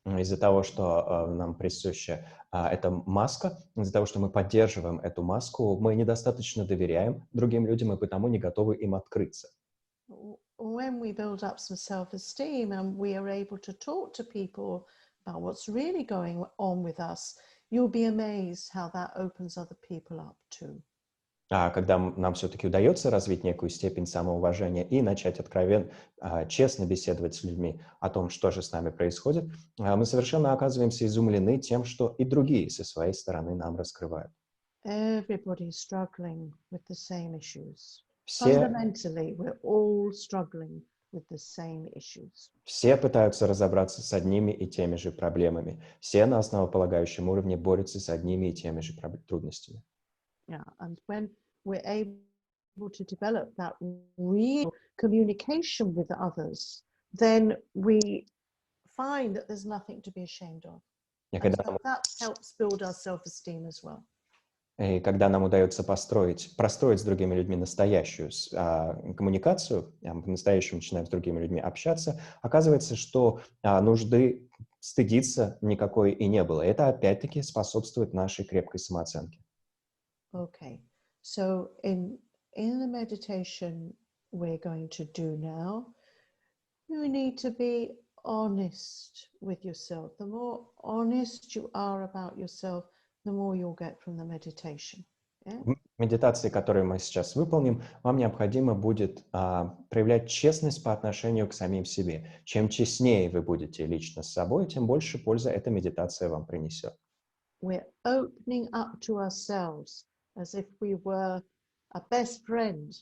Из-за того, что нам присуща эта маска, из-за того, что мы поддерживаем эту маску, мы недостаточно доверяем другим людям и потому не готовы им открыться. When we build up some self-esteem and we are able to talk to people about what's really going on with us, you'll be amazed how that opens other people up too. А когда нам все-таки удается развить некую степень самоуважения и начать откровенно, честно беседовать с людьми о том, что же с нами происходит, мы совершенно оказываемся изумлены тем, что и другие со своей стороны нам раскрывают. Everybody's struggling with the same issues. Все Fundamentally, we're all struggling with the same issues. Все пытаются разобраться с одними и теми же проблемами. Все на основополагающем уровне борются с одними и теми же трудностями. Yeah, and when we're able to develop that real communication with others, then we find that there's nothing to be ashamed of. And so that helps build our self-esteem as well. И когда нам удается простроить с другими людьми настоящую коммуникацию, по-настоящему начинаем с другими людьми общаться, оказывается, что нужды стыдиться никакой и не было. Это опять-таки способствует нашей крепкой самооценке. Okay, so in the meditation we're going to do now, you need to be honest with yourself. The more honest you are about yourself, the more you'll get from the meditation. Yeah? В медитации, которую мы сейчас выполним, вам необходимо будет проявлять честность по отношению к самим себе. Чем честнее вы будете лично с собой, тем больше пользы эта медитация вам принесет. We're opening up to ourselves as if we were a best friend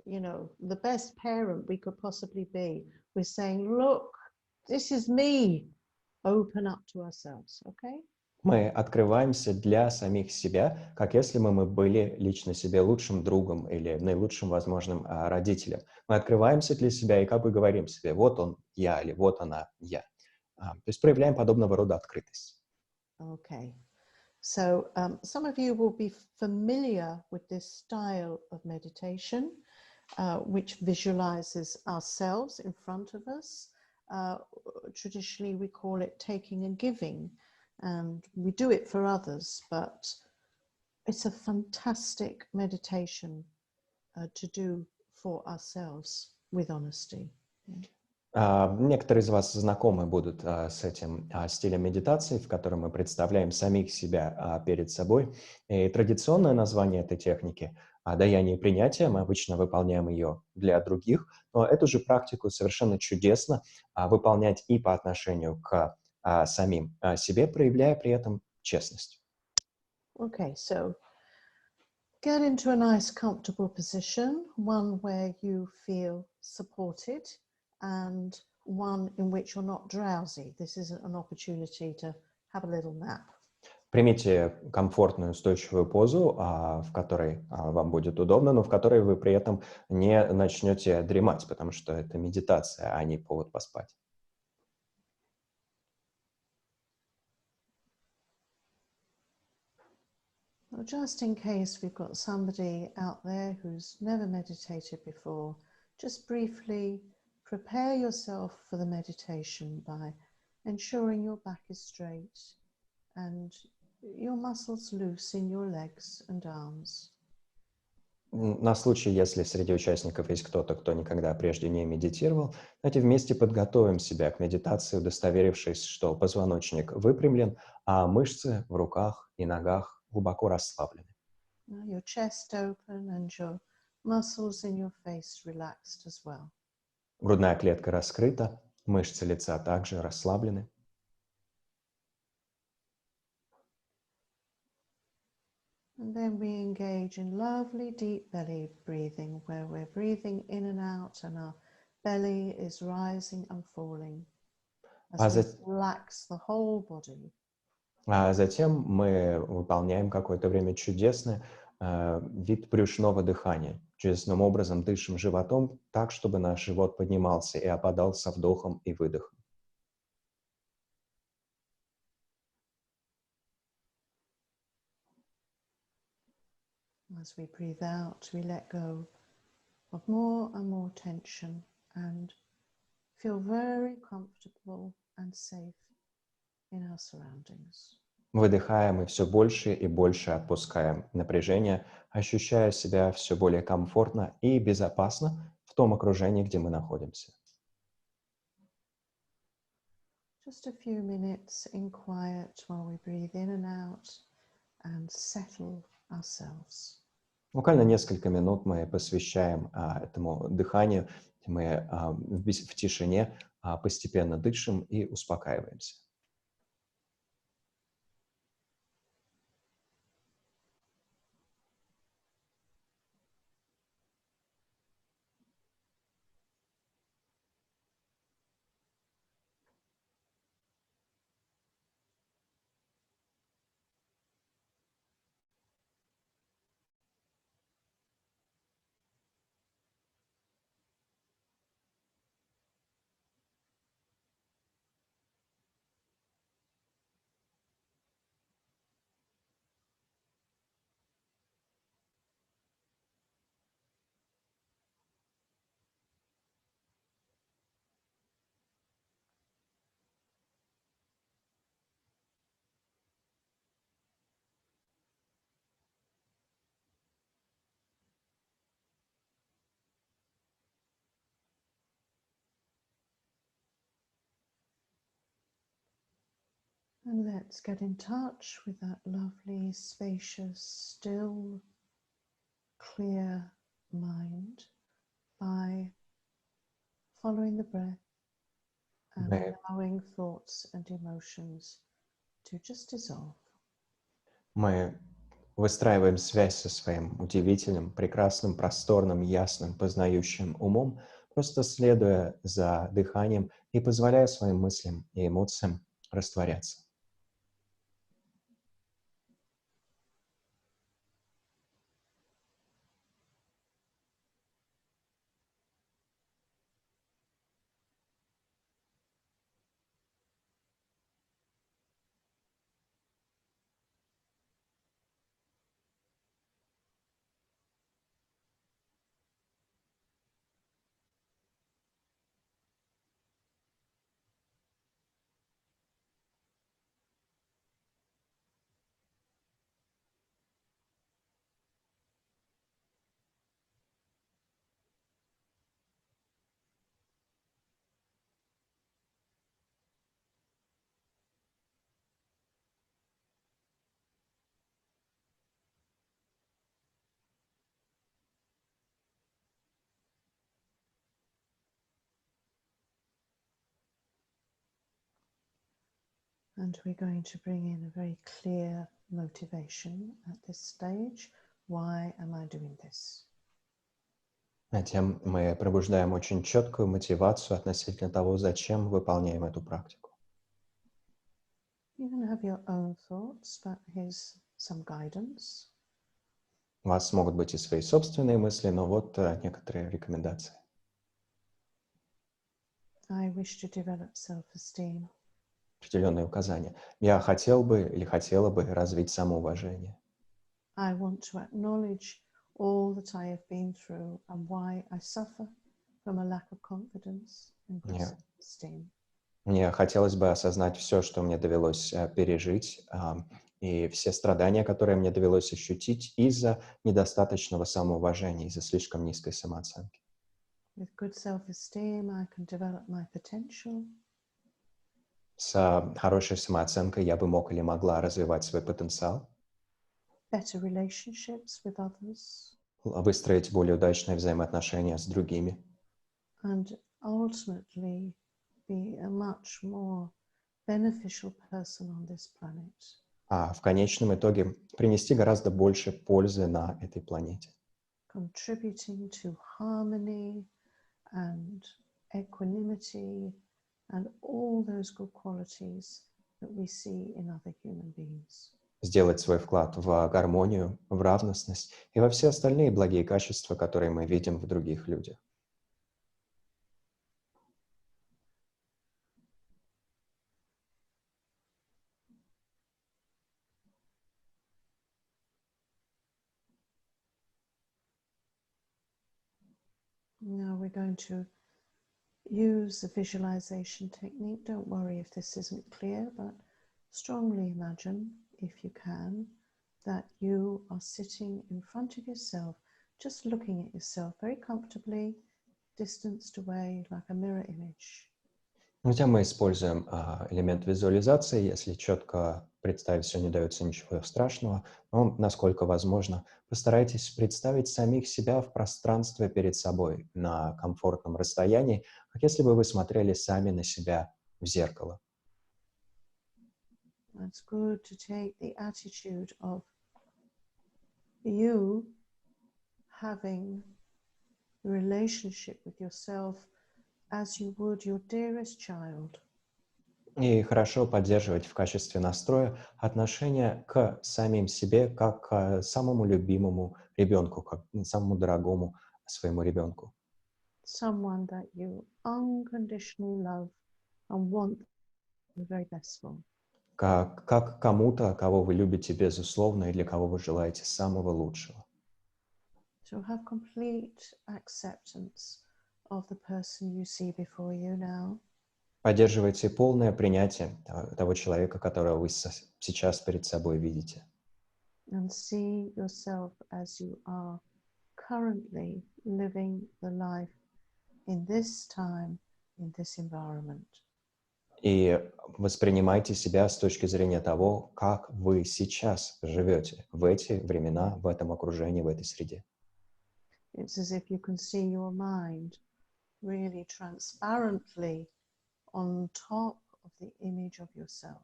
the best parent we could possibly be. We're saying, look, this is me. Open up to ourselves, okay? Мы открываемся для самих себя, как если мы были лично себе лучшим другом или наилучшим возможным родителем. Мы открываемся для себя и как бы говорим себе, вот он я или вот она я. То есть проявляем подобного рода открытость. Okay. So some of you will be familiar with this style of meditation, which visualizes ourselves in front of us. Traditionally, we call it taking and giving, and we do it for others, but it's a fantastic meditation to do for ourselves with honesty. Некоторые из вас знакомы будут с этим стилем медитации, в котором мы представляем самих себя перед собой. И традиционное название этой техники «даяние и принятие», мы обычно выполняем ее для других, но эту же практику совершенно чудесно выполнять и по отношению к самим себе, проявляя при этом честность. Okay, so get into a nice comfortable position, one where you feel supported and one in which you're not drowsy. This is an opportunity to have a little nap. Примите комфортную, устойчивую позу, в которой вам будет удобно, но в которой вы при этом не начнете дремать, потому что это медитация, а не повод поспать. Well, just in case we've got somebody out there who's never meditated before, just briefly prepare yourself for the meditation by ensuring your back is straight and your muscles loose in your legs and arms. На случай, если среди участников есть кто-то, кто никогда прежде не медитировал, давайте вместе подготовим себя к медитации, удостоверившись, что позвоночник выпрямлен, а мышцы в руках и ногах глубоко расслаблены. Your chest open and your muscles in your face relaxed as well. Грудная клетка раскрыта, мышцы лица также расслаблены. And then we engage in lovely deep belly breathing, where we're breathing in and out and our belly is rising and falling as we relax the whole body. А затем мы выполняем какое-то время чудесный вид брюшного дыхания. Чудесным образом дышим животом так, чтобы наш живот поднимался и опадал со вдохом и выдохом. As we breathe out, we let go of more and more tension and feel very comfortable and safe in our surroundings. Выдыхая, мы все больше и больше отпускаем напряжение, ощущая себя все более комфортно и безопасно в том окружении, где мы находимся. Just a few minutes in quiet while we breathe in and out and settle ourselves. Буквально несколько минут мы посвящаем этому дыханию, мы в тишине постепенно дышим и успокаиваемся. And let's get in touch with that lovely, spacious, still, clear mind by following the breath and allowing thoughts and emotions to just dissolve. Мы выстраиваем связь со своим удивительным, прекрасным, просторным, ясным, познающим умом, просто следуя за дыханием и позволяя своим мыслям и эмоциям растворяться. And we're going to bring in a very clear motivation at this stage. Why am I doing this? Затем мы пробуждаем очень четкую мотивацию относительно того, зачем выполняем эту практику. You can have your own thoughts, but here's some guidance. У вас могут быть и свои собственные мысли, но вот некоторые рекомендации. I wish to develop self-esteem. Определенные указания. Я хотел бы или хотела бы развить самоуважение. I want to acknowledge all that I have been through and why I suffer from a lack of confidence and good Yeah. self-esteem. Мне хотелось бы осознать все, что мне довелось пережить, и все страдания, которые мне довелось ощутить из-за недостаточного самоуважения, из-за слишком низкой самооценки. With good self-esteem, I can develop my potential. С хорошей самооценкой я бы мог или могла развивать свой потенциал, Better relationships with others, выстроить более удачные взаимоотношения с другими, and ultimately be a much more beneficial person on this planet. а в конечном итоге принести гораздо больше пользы на этой планете, Contributing to harmony and equanimity and all those good qualities that we see in other human beings. сделать свой вклад в гармонию, в равностность и во все остальные благие качества, которые мы видим в других людях. Now we're going to use the visualization technique. Don't worry if this isn't clear, but strongly imagine, if you can, that you are sitting in front of yourself, just looking at yourself very comfortably, distanced away like a mirror image. Затем мы используем элемент визуализации. Если четко представить все, не дается ничего страшного, но, насколько возможно, постарайтесь представить самих себя в пространстве перед собой на комфортном расстоянии, как если бы вы смотрели сами на себя в зеркало. It's good to take the attitude of you having a relationship with yourself as you would your dearest child. И хорошо поддерживать в качестве настроя отношение к самим себе, как к самому любимому ребенку, как к самому дорогому своему ребенку. Someone that you unconditionally love and want the very best for. Как кому-то, кого вы любите безусловно и для кого вы желаете самого лучшего. To have complete acceptance of the person you see before you now. Поддерживайте полное принятие того человека, которого вы сейчас перед собой видите. And see yourself as you are currently living the life in this time, in this environment. И воспринимайте себя с точки зрения того, как вы сейчас живете в эти времена, в этом окружении, в этой среде. It's as if you can see your mind really transparently on top of the image of yourself.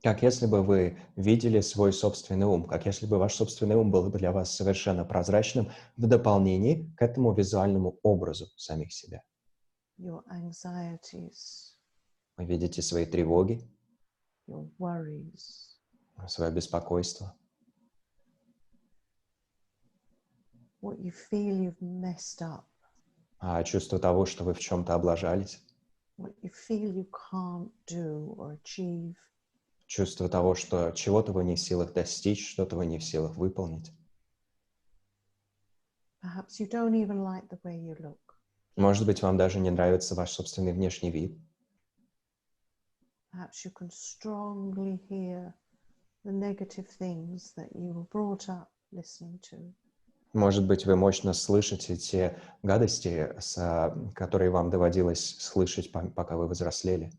Как если бы вы видели свой собственный ум, как если бы ваш собственный ум был бы для вас совершенно прозрачным в дополнении к этому визуальному образу самих себя. your anxieties, Вы видите свои тревоги, your worries, свое беспокойство, what you feel you've messed up, чувство того, что вы в чем-то облажались, what you feel you can't do or achieve. чувство того, что чего-то вы не в силах достичь, что-то вы не в силах выполнить. Perhaps you don't even like the way you look. Может быть, вам даже не нравится ваш собственный внешний вид. Perhaps you can strongly hear the negative things that you were brought up listening to. Может быть, вы мощно слышите те гадости, которые вам доводилось слышать, пока вы взрослели.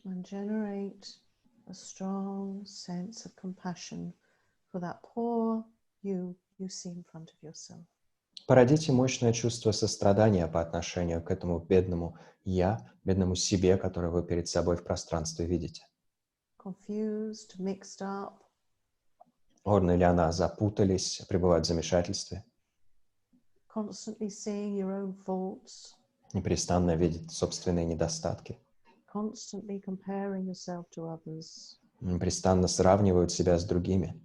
And generate a strong sense of compassion for that poor you see in front of yourself. Породите мощное чувство сострадания по отношению к этому бедному «я», бедному себе, которого вы перед собой в пространстве видите. Confused, mixed up, Он или она запутались, пребывают в замешательстве, constantly seeing your own faults, непрестанно видят собственные недостатки, constantly comparing yourself to others. непрестанно сравнивают себя с другими.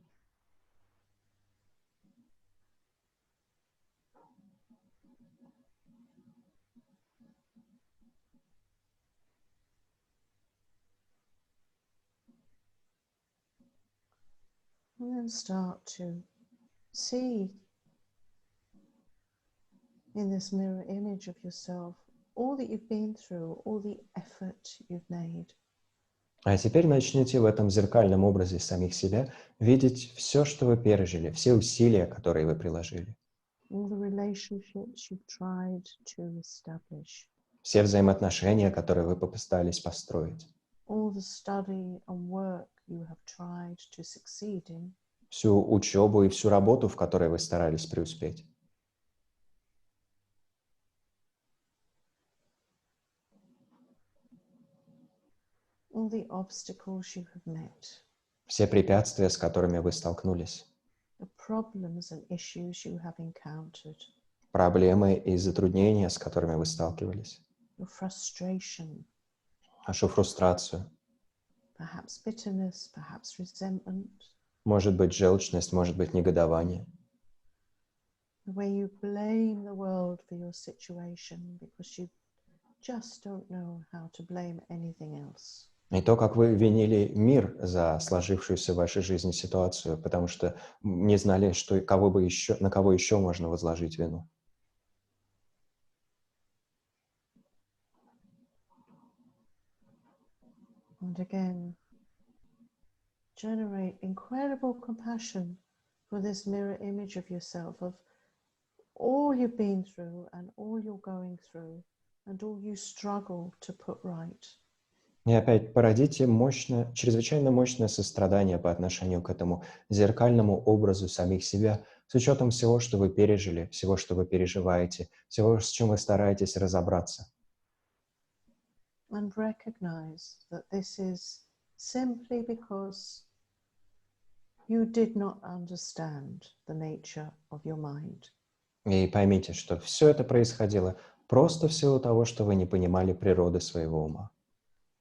And then start to see in this mirror image of yourself all that you've been through, all the effort you've made. А теперь начните в этом зеркальном образе самих себя видеть все, что вы пережили, все усилия, которые вы приложили, All the relationships you've tried to establish, все взаимоотношения, которые вы попытались построить, all the study and work you have tried to succeed in, всю учебу и всю работу, в которой вы старались преуспеть. all the obstacles you have met, Все препятствия, с которыми вы столкнулись, the problems and issues you have encountered, проблемы и затруднения, с которыми вы сталкивались, your frustration, вашу фрустрацию, perhaps bitterness, perhaps resentment, может быть желчность, может быть негодование, the way you blame the world for your situation because you just don't know how to blame anything else. и то, как вы винили мир за сложившуюся в вашей жизни ситуацию, потому что не знали, что кого бы еще, на кого еще можно возложить вину. And again, generate incredible compassion for this mirror image of yourself, of all you've been through and all you're going through and all you struggle to put right. И опять породите мощное, чрезвычайно мощное сострадание по отношению к этому зеркальному образу самих себя, с учетом всего, что вы пережили, всего, что вы переживаете, всего, с чем вы стараетесь разобраться. And recognize that this is simply because you did not understand the nature of your mind. И поймите, что все это происходило просто в силу того, что вы не понимали природы своего ума.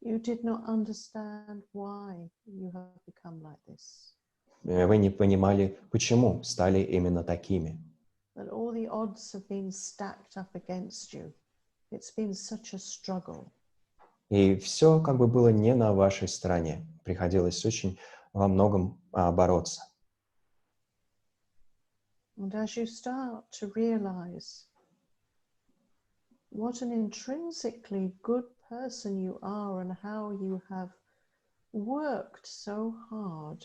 You did not understand why you have become like this. Вы не понимали, почему стали именно такими. That all the odds have been stacked up against you. It's been such a struggle. И все как бы было не на вашей стороне. Приходилось очень во многом бороться. And as you start to realize what an intrinsically good person you are and how you have worked so hard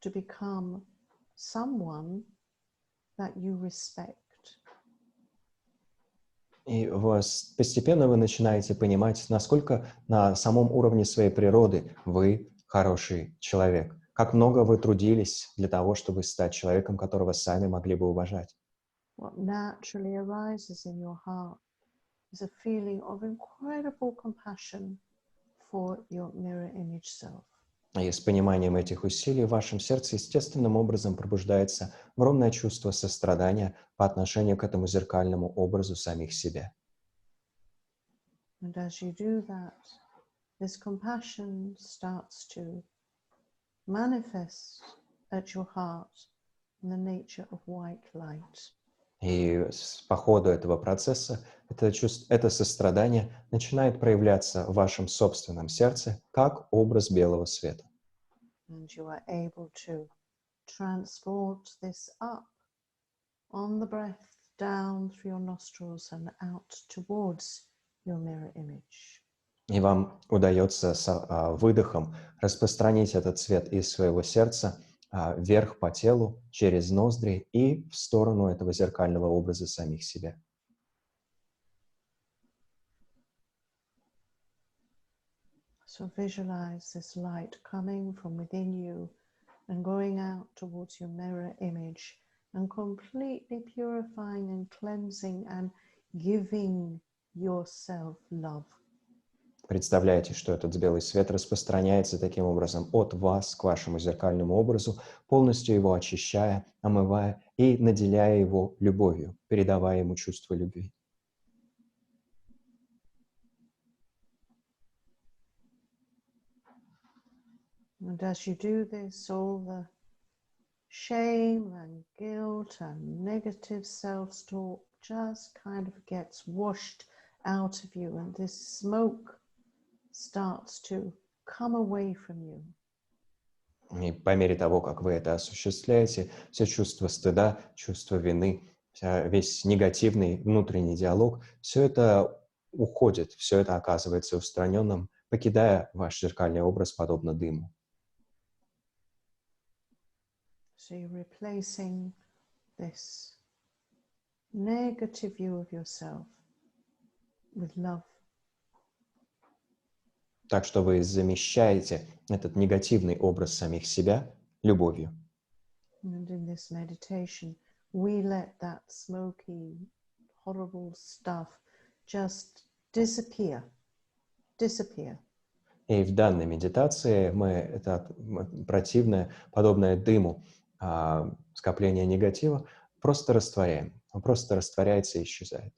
to become someone that you respect. И постепенно вы начинаете понимать, насколько на самом уровне своей природы вы хороший человек. Как много вы трудились для того, чтобы стать человеком, которого сами могли бы уважать. What naturally arises in your heart. is a feeling of incredible compassion for your mirror image self. И с пониманием этих усилий в вашем сердце естественным образом пробуждается огромное чувство сострадания по отношению к этому зеркальному образу самих себя. And as you do that, this compassion starts to manifest at your heart in the nature of white light. И по ходу этого процесса это сострадание начинает проявляться в вашем собственном сердце как образ белого света. And you are able to transport this up on the breath down through your nostrils and out towards your mirror image. И вам удается выдохом распространить этот цвет из своего сердца вверх по телу, через ноздри и в сторону этого зеркального образа самих себя. So visualize this light coming from within you and going out towards your mirror image and completely purifying and cleansing and giving yourself love. Представляете, что этот белый свет распространяется таким образом от вас к вашему зеркальному образу, полностью его очищая, омывая и наделяя его любовью, передавая ему чувство любви. And as you do this, all the shame and guilt and negative self-talk just kind of gets washed out of you, and this smoke starts to come away from you. И по мере того, как вы это осуществляете, все чувство стыда, чувство вины, весь негативный внутренний диалог, все это уходит, все это оказывается устраненным, покидая ваш зеркальный образ подобно дыму. So you're replacing this negative view of yourself with love. Так что вы замещаете этот негативный образ самих себя любовью. And in this meditation, we let that smoky, horrible stuff just disappear. И в данной медитации мы это противное, подобное дыму скопление негатива просто растворяем. Он просто растворяется и исчезает.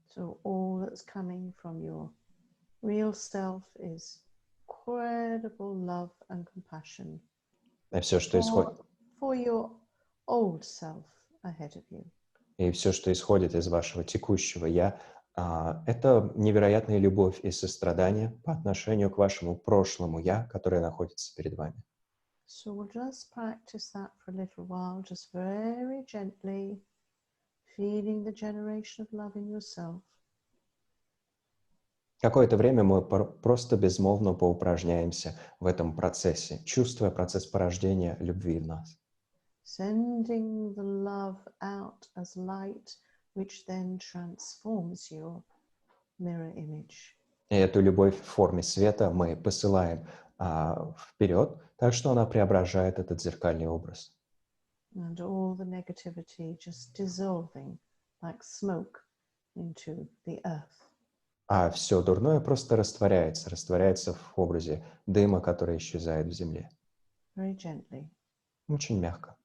So all that's coming from your real self is incredible love and compassion И все, что исходит, for your old self ahead of you. и все, что исходит из вашего текущего «я», это невероятная любовь и сострадание по отношению к вашему прошлому «я», которое находится перед вами. So we'll just practice that for a little while, just very gently, feeling the generation of love in yourself. Какое-то время мы просто безмолвно поупражняемся в этом процессе, чувствуя процесс порождения любви в нас. Sending the love out as light, which then transforms your mirror image. И эту любовь в форме света мы посылаем вперед, так что она преображает этот зеркальный образ. And all the negativity just dissolving like smoke into the earth. А все дурное просто растворяется в образе дыма, который исчезает в земле. Very gently. Очень мягко.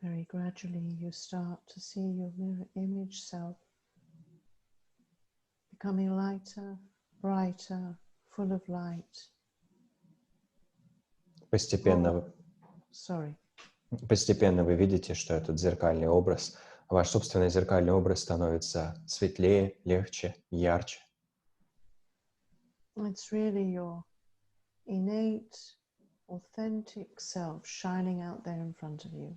Very gradually you start to see your mirror image self becoming lighter, brighter, full of light. Постепенно, Sorry. постепенно вы видите, что этот зеркальный образ, ваш собственный зеркальный образ становится светлее, легче, ярче. It's really your innate, authentic self shining out there in front of you.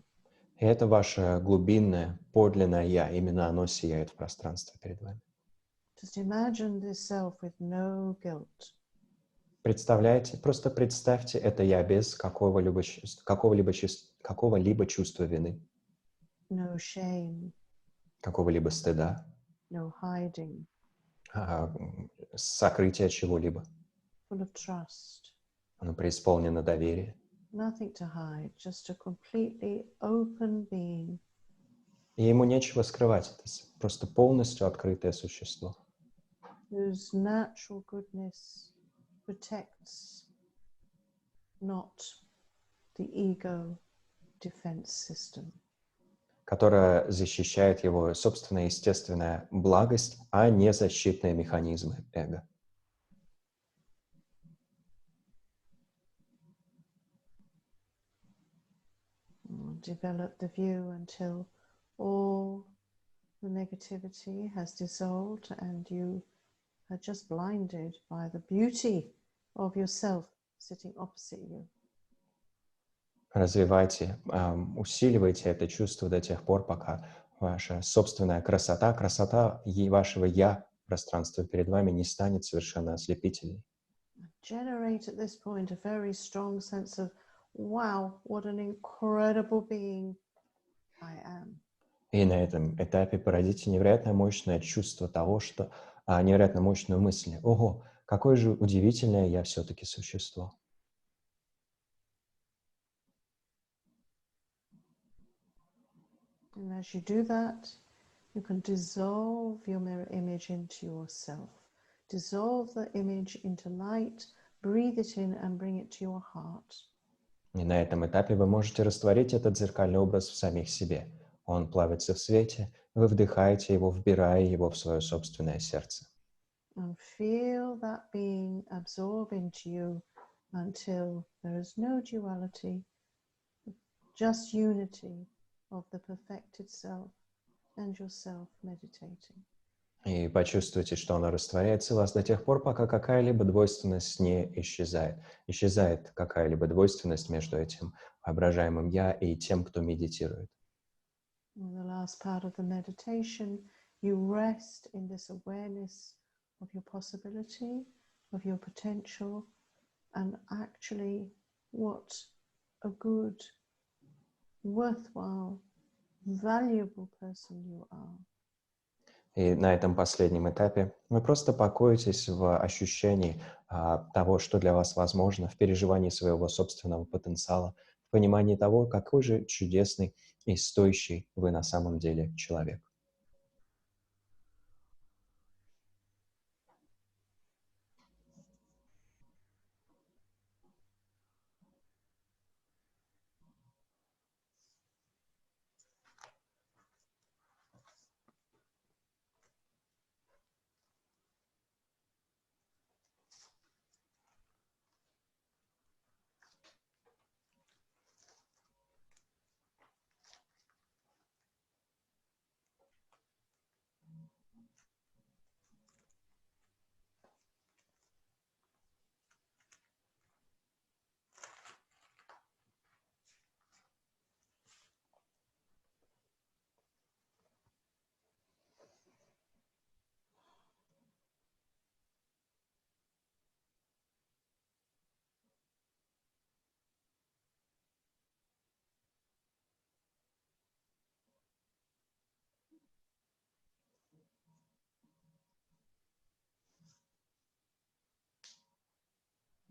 И это ваше глубинное, подлинное «Я». Именно оно сияет в пространстве перед вами. Just imagine this self with no guilt. Представляете, просто представьте это «Я» без какого-либо чувства вины, No shame, какого-либо стыда, no hiding, сокрытия чего-либо. full of trust. Оно преисполнено доверия. Nothing to hide, just a completely open being. И ему нечего скрывать. Это просто полностью открытое существо, Whose natural goodness protects not the ego defense system. которое защищает его собственная естественная благость, а не защитные механизмы эго. Develop the view until all the negativity has dissolved and you are just blinded by the beauty of yourself sitting opposite you. Развивайте, усиливайте это чувство до тех пор, пока ваша собственная красота вашего «Я» пространства перед вами не станет совершенно ослепительной. Generate at this point a very strong sense of, wow, what an incredible being I am. И на этом этапе породите невероятно мощное чувство того, что невероятно мощную мысль. Ого, какое же удивительное я все-таки существо. And as you do that, you can dissolve your mirror image into yourself. Dissolve the image into light, breathe it in and bring it to your heart. И на этом этапе вы можете растворить этот зеркальный образ в самих себе. Он плавится в свете, вы вдыхаете его, вбирая его в свое собственное сердце. And feel that being absorb into you until there is no duality, just unity of the perfected self and yourself meditating. И почувствуйте, что оно растворяется в вас до тех пор, пока какая-либо двойственность не исчезает. Исчезает какая-либо двойственность между этим воображаемым «я» и тем, кто медитирует. In the last part of the meditation, you rest in this awareness of your possibility, of your potential, and actually what a good, worthwhile, valuable person you are. И на этом последнем этапе вы просто покоитесь в ощущении того, что для вас возможно, в переживании своего собственного потенциала, в понимании того, какой же чудесный и стоящий вы на самом деле человек.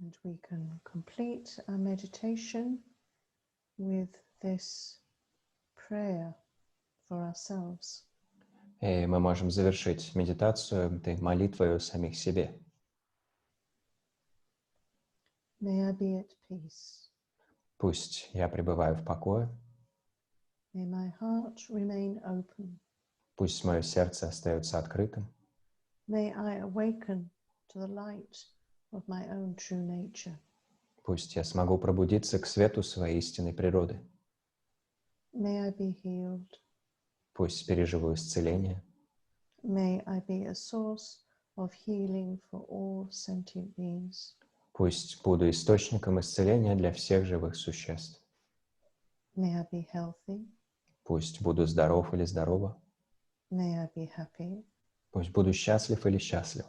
And we can complete our meditation with this prayer for ourselves. И мы можем завершить медитацию этой молитвой о самих себе. May I be at peace. Пусть я пребываю в покое, May my heart remain open. Пусть мое сердце остается открытым. May I awaken to the light of my own true nature. Пусть я смогу пробудиться к свету своей истинной природы. May I be healed. Пусть переживу исцеление. May I be a source of healing for all sentient beings. Пусть буду источником исцеления для всех живых существ. May I be healthy. Пусть буду здоров или здорова. May I be happy. Пусть буду счастлив или счастлив.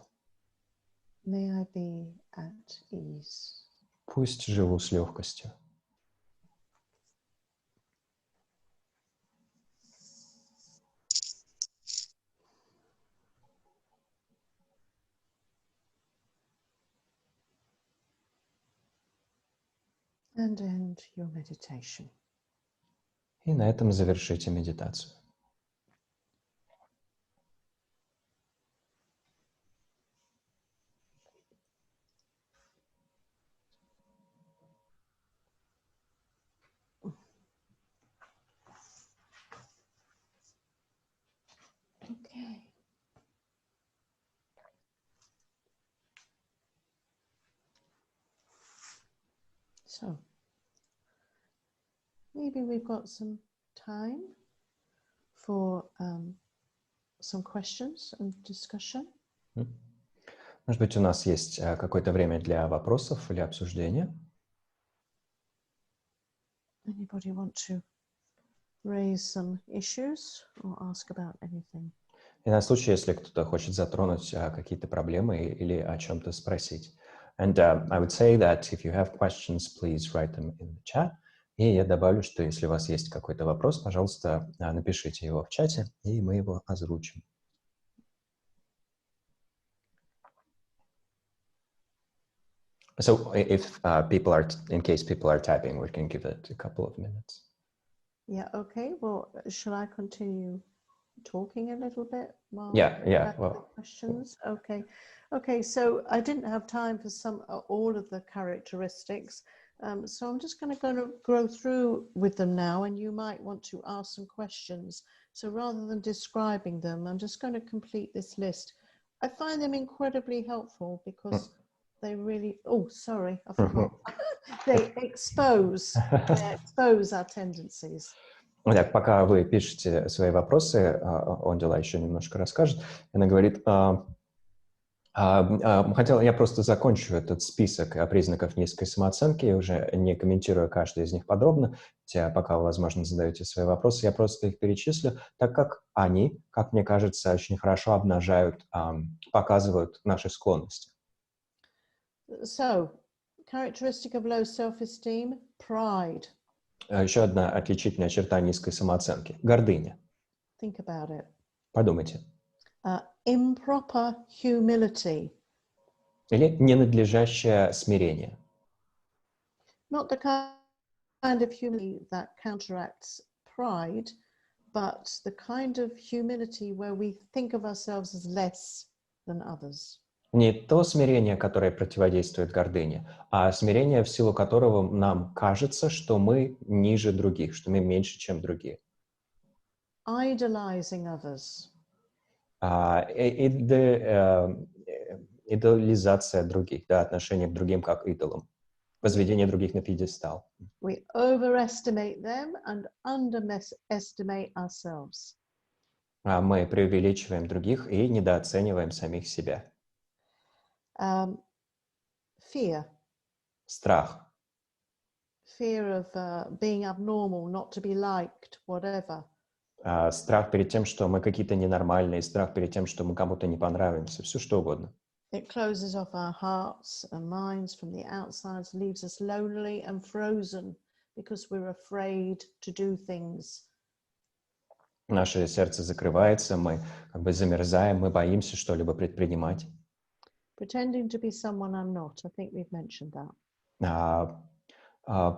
May I be at ease. Пусть живу с легкостью. And end your meditation. И на этом завершите медитацию. Okay. So, maybe we've got some time for some questions and discussion. Может быть, у нас есть какое-то время для вопросов или обсуждения? Anybody want to raise some issues or ask about anything? И на случай, если кто-то хочет затронуть какие-то проблемы или о чем-то спросить. And I would say that if you have questions, please write them in the chat. И я добавлю, что если у вас есть какой-то вопрос, пожалуйста, напишите его в чате, и мы его озвучим. So if in case people are typing, we can give it a couple of minutes. Yeah, okay. Well, shall I continue talking a little bit while Well, questions? Okay, so I didn't have time for all of the characteristics, so I'm just going to go through with them now, and you might want to ask some questions. So rather than describing them, I'm just going to complete this list. I find them incredibly helpful because they really, I forgot. They expose our tendencies. Так, пока вы пишете свои вопросы, Ондила еще немножко расскажет. Она говорит, я просто закончу этот список признаков низкой самооценки, уже не комментируя каждый из них подробно, хотя пока вы, возможно, задаете свои вопросы, я просто их перечислю, так как они, как мне кажется, очень хорошо обнажают, показывают наши склонности. So, characteristic of low self-esteem, pride. Еще одна отличительная черта низкой самооценки – гордыня. Think about it. Подумайте. Improper humility. Или ненадлежащее смирение. Not the kind of humility that counteracts pride, but the kind of humility where we think of ourselves as less than others. Не то смирение, которое противодействует гордыне, а смирение, в силу которого нам кажется, что мы ниже других, что мы меньше, чем другие. Idolizing others. Идолизация других, отношение к другим как идолам, возведение других на пьедестал. We overestimate them and underestimate ourselves. Мы преувеличиваем других и недооцениваем самих себя. Fear. Страх. Fear of being abnormal, not to be liked, whatever. Страх перед тем, что мы какие-то ненормальные, страх перед тем, что мы кому-то не понравимся, все что угодно. It closes off our hearts and minds from the outside, leaves us lonely and frozen because we're afraid to do things. Наше сердце закрывается, мы как бы замерзаем, мы боимся что-либо предпринимать. Pretending to be someone I'm not. I think we've mentioned that.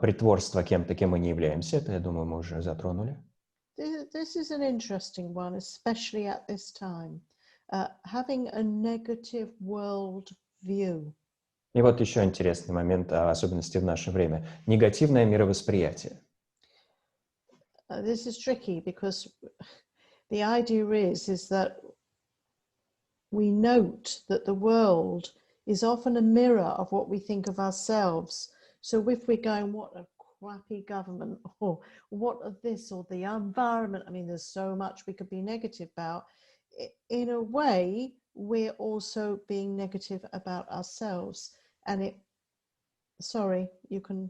Притворство кем-то, кем мы не являемся, это, я думаю, мы уже затронули. This is an interesting one, especially at this time. Having a negative world view. И вот еще интересный момент, особенности в наше время. Негативное мировосприятие. this is tricky because the idea is that we note that the world is often a mirror of what we think of ourselves. So if we're going, what a crappy government, or what of this, or the environment, I mean, there's so much we could be negative about. In a way, we're also being negative about ourselves. And sorry, you can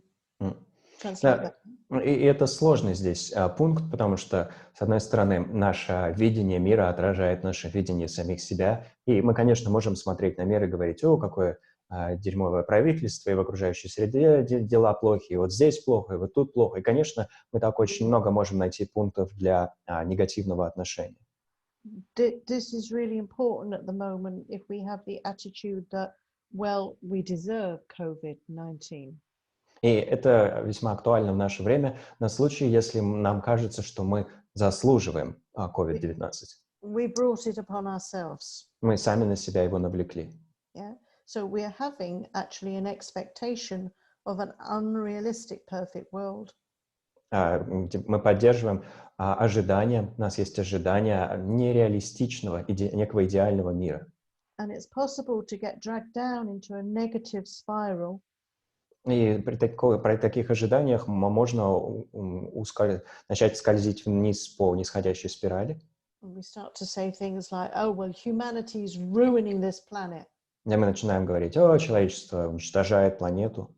translate that. И это сложный здесь пункт, потому что, с одной стороны, наше видение мира отражает наше видение самих себя, и мы, конечно, можем смотреть на мир и говорить, о, какое дерьмовое правительство, и в окружающей среде дела плохи, и вот здесь плохо, и вот тут плохо. И, конечно, мы так очень много можем найти пунктов для негативного отношения. This is really important at the moment if we have the attitude that, well, we deserve COVID-19. И это весьма актуально в наше время на случай, если нам кажется, что мы заслуживаем COVID-19. We brought it upon ourselves. Мы сами на себя его навлекли. Yeah. So we are having actually an expectation of an unrealistic perfect world. Мы поддерживаем ожидания, у нас есть ожидания нереалистичного, некого идеального мира. And it's possible to get dragged down into a negative spiral. И при таких ожиданиях можно начать скользить вниз по нисходящей спирали. We start to say things like, oh, well, humanity is ruining this planet. И мы начинаем говорить, о, человечество уничтожает планету.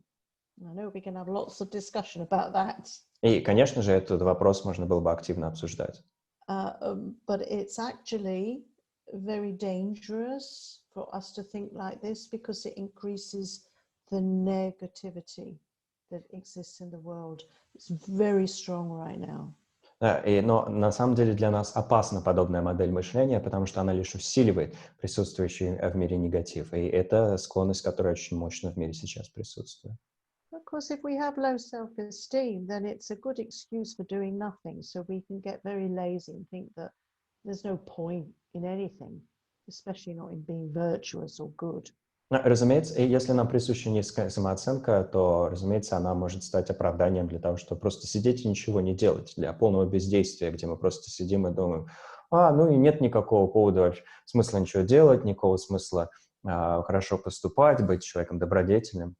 I know we can have lots of discussion about that. И, конечно же, этот вопрос можно было бы активно обсуждать. But it's actually very dangerous for us to think like this because it increases the negativity that exists in the world. It's very strong right now. Но на самом деле для нас опасна подобная модель мышления, потому что она лишь усиливает присутствующий в мире негатив. И это склонность, которая очень мощно в мире сейчас присутствует. Of course, if we have low self-esteem, then it's a good excuse for doing nothing. So we can get very lazy and think that there's no point in anything, especially not in being virtuous or good. Разумеется, и если нам присуща низкая самооценка, то, разумеется, она может стать оправданием для того, чтобы просто сидеть и ничего не делать, для полного бездействия, где мы просто сидим и думаем, ну и нет никакого повода, смысла ничего делать, никакого смысла хорошо поступать, быть человеком добродетельным.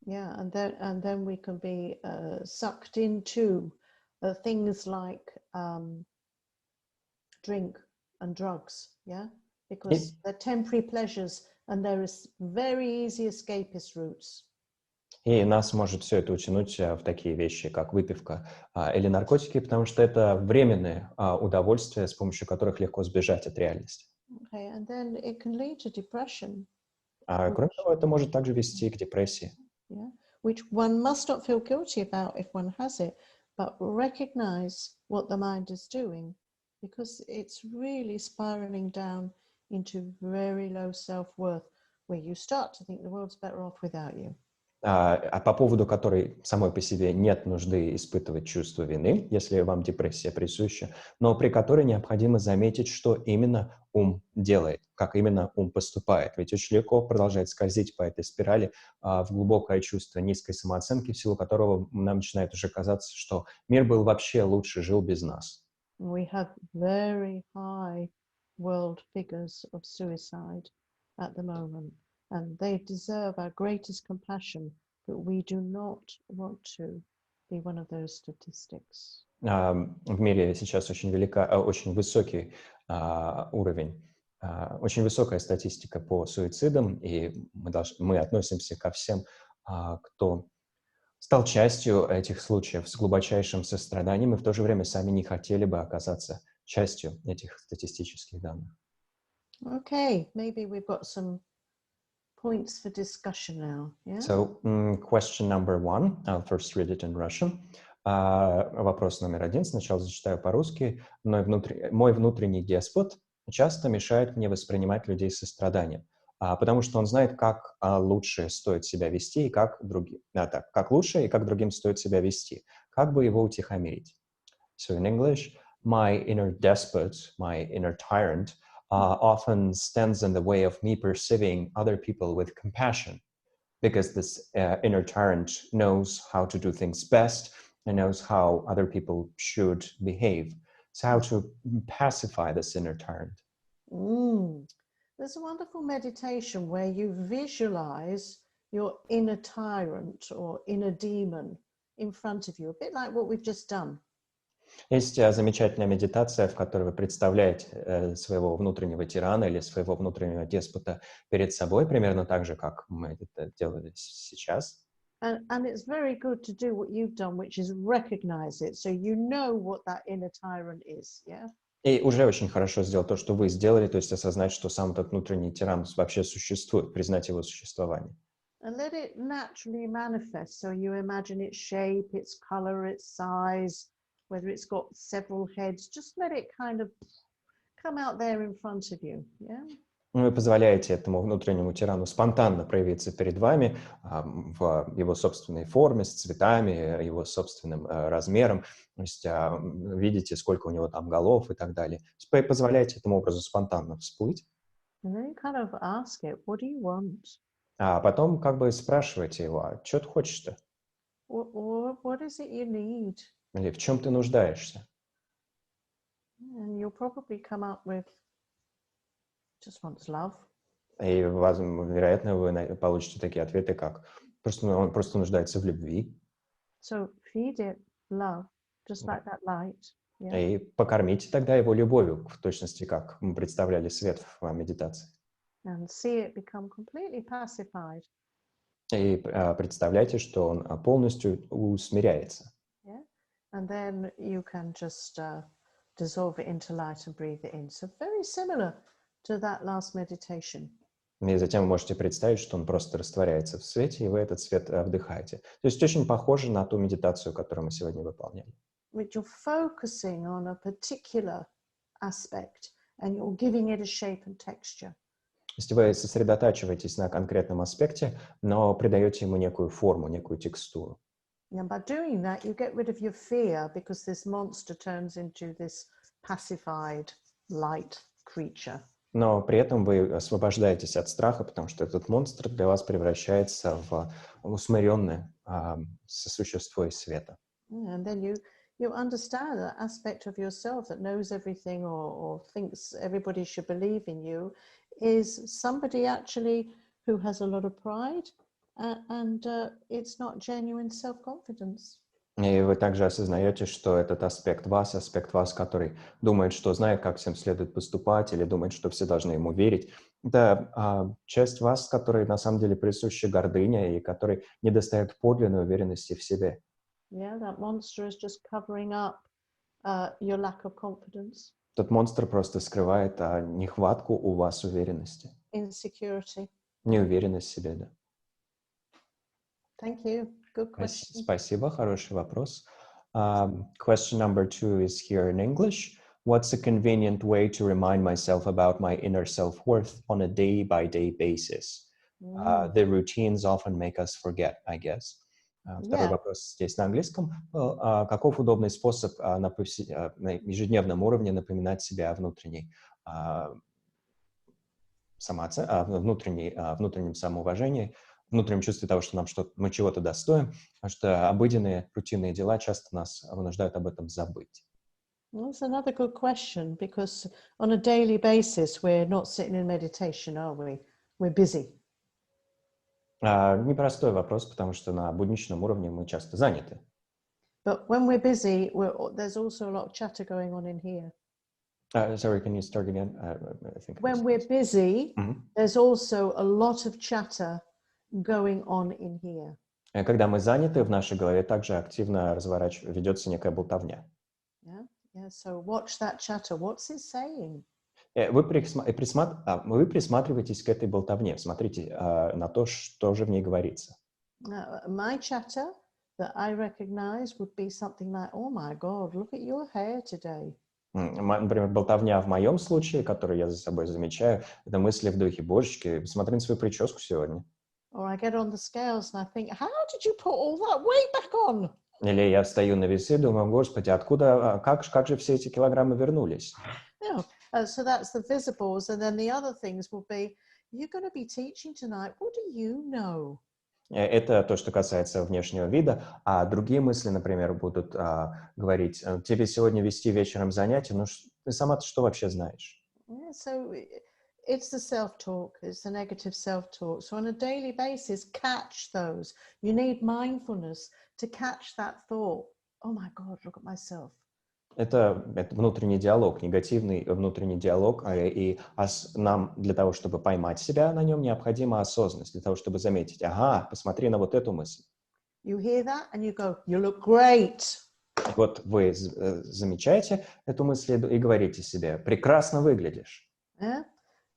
Yeah, and then we can be sucked into things like drink and drugs, yeah, because they're temporary pleasures. And there is very easy escapist routes. И нас может все это утянуть в такие вещи, как выпивка или наркотики, потому что это временные удовольствия, с помощью которых легко сбежать от реальности. Okay, and then it can lead to depression. Кроме того, это может также вести к депрессии. Yeah, which one must not feel guilty about if one has it, but recognize what the mind is doing, because it's really spiraling down into very low self-worth, where you start to think the world's better off without you. По поводу которой самой по себе нет нужды испытывать чувство вины, если вам депрессия присуща, но при которой необходимо заметить, что именно ум делает, как именно ум поступает. Ведь очень легко продолжать скользить по этой спирали в глубокое чувство низкой самооценки, в силу которого нам начинает уже казаться, что мир был вообще лучше, жил без нас. We have very high world figures of suicide at the moment, and they deserve our greatest compassion, but we do not want to be one of those statistics. В мире сейчас очень высокий уровень, очень высокая статистика по суицидам, и мы относимся ко всем, кто стал частью этих случаев с глубочайшим состраданием, и в то же время сами не хотели бы оказаться частью этих статистических данных. Okay, maybe we've got some points for discussion now. Yeah? So, question number one, I'll first read it in Russian. Вопрос номер один, сначала зачитаю по-русски. Мой внутренний деспот часто мешает мне воспринимать людей с состраданием, потому что он знает, как лучше стоит себя вести и как лучше и как другим стоит себя вести. Как бы его утихомирить? So in English, my inner despot, my inner tyrant, often stands in the way of me perceiving other people with compassion, because this inner tyrant knows how to do things best and knows how other people should behave. It's how to pacify this inner tyrant. There's a wonderful meditation where you visualize your inner tyrant or inner demon in front of you, a bit like what we've just done. Есть замечательная медитация, в которой вы представляете своего внутреннего тирана или своего внутреннего деспота перед собой, примерно так же, как мы это делали сейчас. And it's very good to do what you've done, which is recognize it, so you know what that inner tyrant is, yeah? И уже очень хорошо сделать то, что вы сделали, то есть осознать, что сам этот внутренний тиран вообще существует, признать его существование. And let it naturally manifest, so you imagine its shape, its color, its size, whether it's got several heads, just let it kind of come out there in front of you, yeah? Вы позволяете этому внутреннему тирану спонтанно проявиться перед вами в его собственной форме, с цветами, его собственным размером. То есть видите, сколько у него там голов и так далее. То есть позволяете этому образу спонтанно всплыть. And then you kind of ask it, what do you want? А потом как бы спрашиваете его, а что ты хочешь-то? Or what is it you need? Или в чем ты нуждаешься? And you'll probably come up with just wants love. И, вероятно, вы получите такие ответы, как он просто нуждается в любви. So feed it love, just like that light. Yeah? И покормите тогда его любовью, в точности, как мы представляли свет в медитации. And see it become completely pacified. И представляйте, что он полностью усмиряется. Yeah? And then you can just dissolve it into light and breathe it in. So very similar to that last meditation. И затем вы можете представить, что он просто растворяется в свете, и вы этот свет вдыхаете. То есть очень похоже на ту медитацию, которую мы сегодня выполняли. Which you're focusing on a particular aspect and you're giving it a shape and texture. То есть вы сосредотачиваетесь на конкретном аспекте, но придаете ему некую форму, некую текстуру. And by doing that, you get rid of your fear because this monster turns into this pacified light creature. Но при этом вы освобождаетесь от страха, потому что этот монстр для вас превращается в усмиренное существо из света. And then you understand that aspect of yourself that knows everything or thinks everybody should believe in you is somebody actually who has a lot of pride and it's not genuine self-confidence. И вы также осознаете, что этот аспект вас, который думает, что знает, как всем следует поступать, или думает, что все должны ему верить, это часть вас, которой на самом деле присуща гордыня и которой недостает подлинной уверенности в себе. Yeah, that monster is just covering up your lack of confidence. Тот монстр просто скрывает нехватку у вас уверенности. Insecurity. Неуверенность в себе, да. Thank you. Good question. Спасибо, хороший вопрос. Question number 2 is here in English. What's a convenient way to remind myself about my inner self-worth on a day-by-day basis? The routines often make us forget, I guess. Второй вопрос здесь на английском. Каков удобный способ на ежедневном уровне напоминать себе о внутреннем самоуважении, внутреннем чувстве того, что мы чего-то достоин, потому что обыденные, рутинные дела часто нас вынуждают об этом забыть. Well, that's another good question because on a daily basis we're not sitting in meditation, are we? We're busy. Непростой вопрос, потому что на будничном уровне мы часто заняты. But when we're busy, there's also a lot of chatter going on in here. Sorry, can you start again? I think when we're busy, there's also a lot of chatter going on in here. Когда мы заняты, в нашей голове также активно ведется некая болтовня. Yeah. So watch that chatter. What's it saying? Вы присматриваетесь к этой болтовне, смотрите на то, что же в ней говорится. My chatter that I recognize would be something like, "Oh my God, look at your hair today." Например, болтовня в моем случае, которую я за собой замечаю, это мысли в духе: «Божечки, посмотри на свою прическу сегодня». Or I get on the scales and I think, "How did you put all that weight back on?" Или я встаю на весы и думаю: «Господи, откуда, как же все эти килограммы вернулись?» So that's the visibles, and then the other things will be, "You're going to be teaching tonight. What do you know?" Это то, что касается внешнего вида, а другие мысли, например, будут говорить, тебе сегодня вести вечером занятия, ну ты сама-то что вообще знаешь? Yeah, so it's the self-talk, it's the negative self-talk. So on a daily basis, catch those. You need mindfulness to catch that thought. Oh my God, look at myself. Это внутренний диалог, негативный внутренний диалог, нам для того, чтобы поймать себя на нем, необходима осознанность, для того, чтобы заметить, ага, посмотри на вот эту мысль. You hear that and you go, you look great. И вот вы замечаете эту мысль и говорите себе, прекрасно выглядишь. Yeah?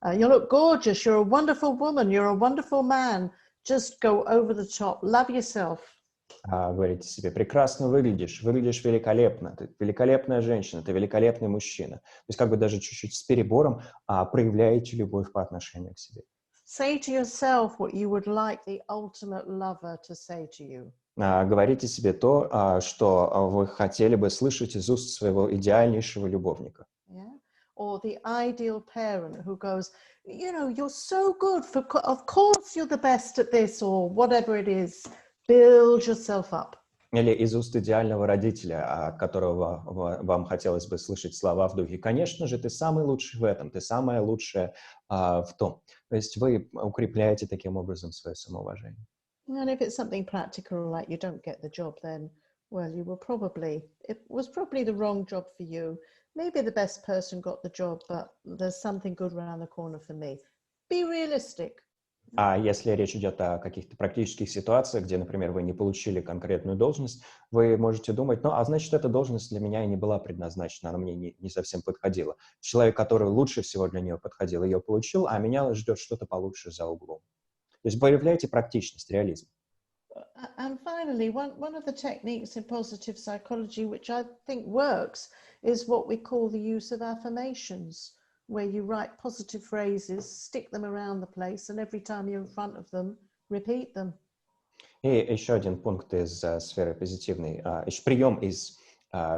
You look gorgeous. You're a wonderful woman. You're a wonderful man. Just go over the top. Love yourself. Говорите себе, прекрасно выглядишь, выглядишь великолепно, ты великолепная женщина, ты великолепный мужчина. То есть как бы даже чуть-чуть с перебором проявляете любовь по отношению к себе. Say to yourself what you would like the ultimate lover to say to you. Говорите себе то, что вы хотели бы слышать из уст своего идеальнейшего любовника. Yeah? Or the ideal parent who goes, you know, you're so good. Of course you're the best at this, or whatever it is. Build yourself up. Или из уст идеального родителя, от которого вам хотелось бы слышать слова в духе «Конечно же, ты самый лучший в этом, ты самая лучшая в том». То есть вы укрепляете таким образом свое самоуважение. And if it's something practical, like you don't get the job, then, well, it was probably the wrong job for you. Maybe the best person got the job, but there's something good around the corner for me. Be realistic. А если речь идет о каких-то практических ситуациях, где, например, вы не получили конкретную должность, вы можете думать, ну, а значит, эта должность для меня и не была предназначена, она мне не совсем подходила. Человек, который лучше всего для нее подходил, ее получил, а меня ждет что-то получше за углом. То есть проявляйте практичность, реализм. And finally, one of the techniques in positive psychology, which I think works, is what we call the use of affirmations, where you write positive phrases, stick them around the place, and every time you're in front of them, repeat them. И еще один пункт из сферы позитивной, прием из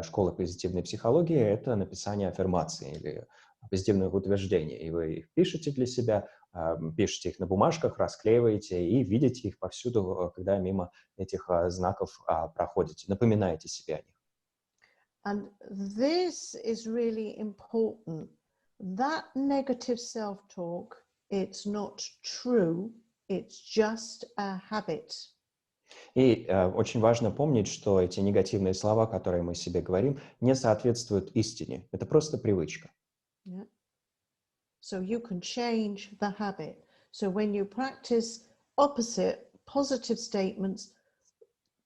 школы позитивной психологии – это написание аффирмаций или позитивных утверждений. И вы их пишете для себя, пишете их на бумажках, расклеиваете и видите их повсюду, когда мимо этих знаков проходите. Напоминаете себе о них. And this is really important. That negative self-talk, it's not true, it's just a habit. И очень важно помнить, что эти негативные слова, которые мы себе говорим, не соответствуют истине. Это просто привычка. Yeah. So you can change the habit. So when you practice opposite positive statements,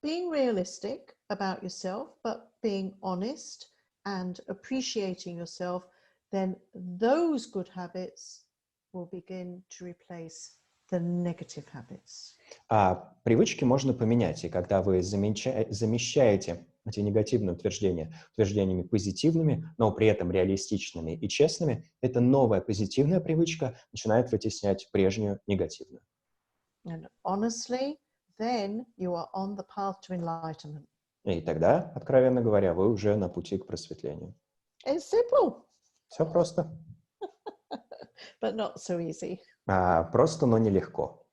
being realistic about yourself, but being honest and appreciating yourself, then those good habits will begin to replace the negative habits. Привычки можно поменять, и когда вы замещаете эти негативные утверждения утверждениями позитивными, но при этом реалистичными и честными, эта новая позитивная привычка начинает вытеснять прежнюю негативную. And honestly, then you are on the path to enlightenment. И тогда, откровенно говоря, вы уже на пути к просветлению. It's simple, Все просто. but not so easy. Просто, но нелегко.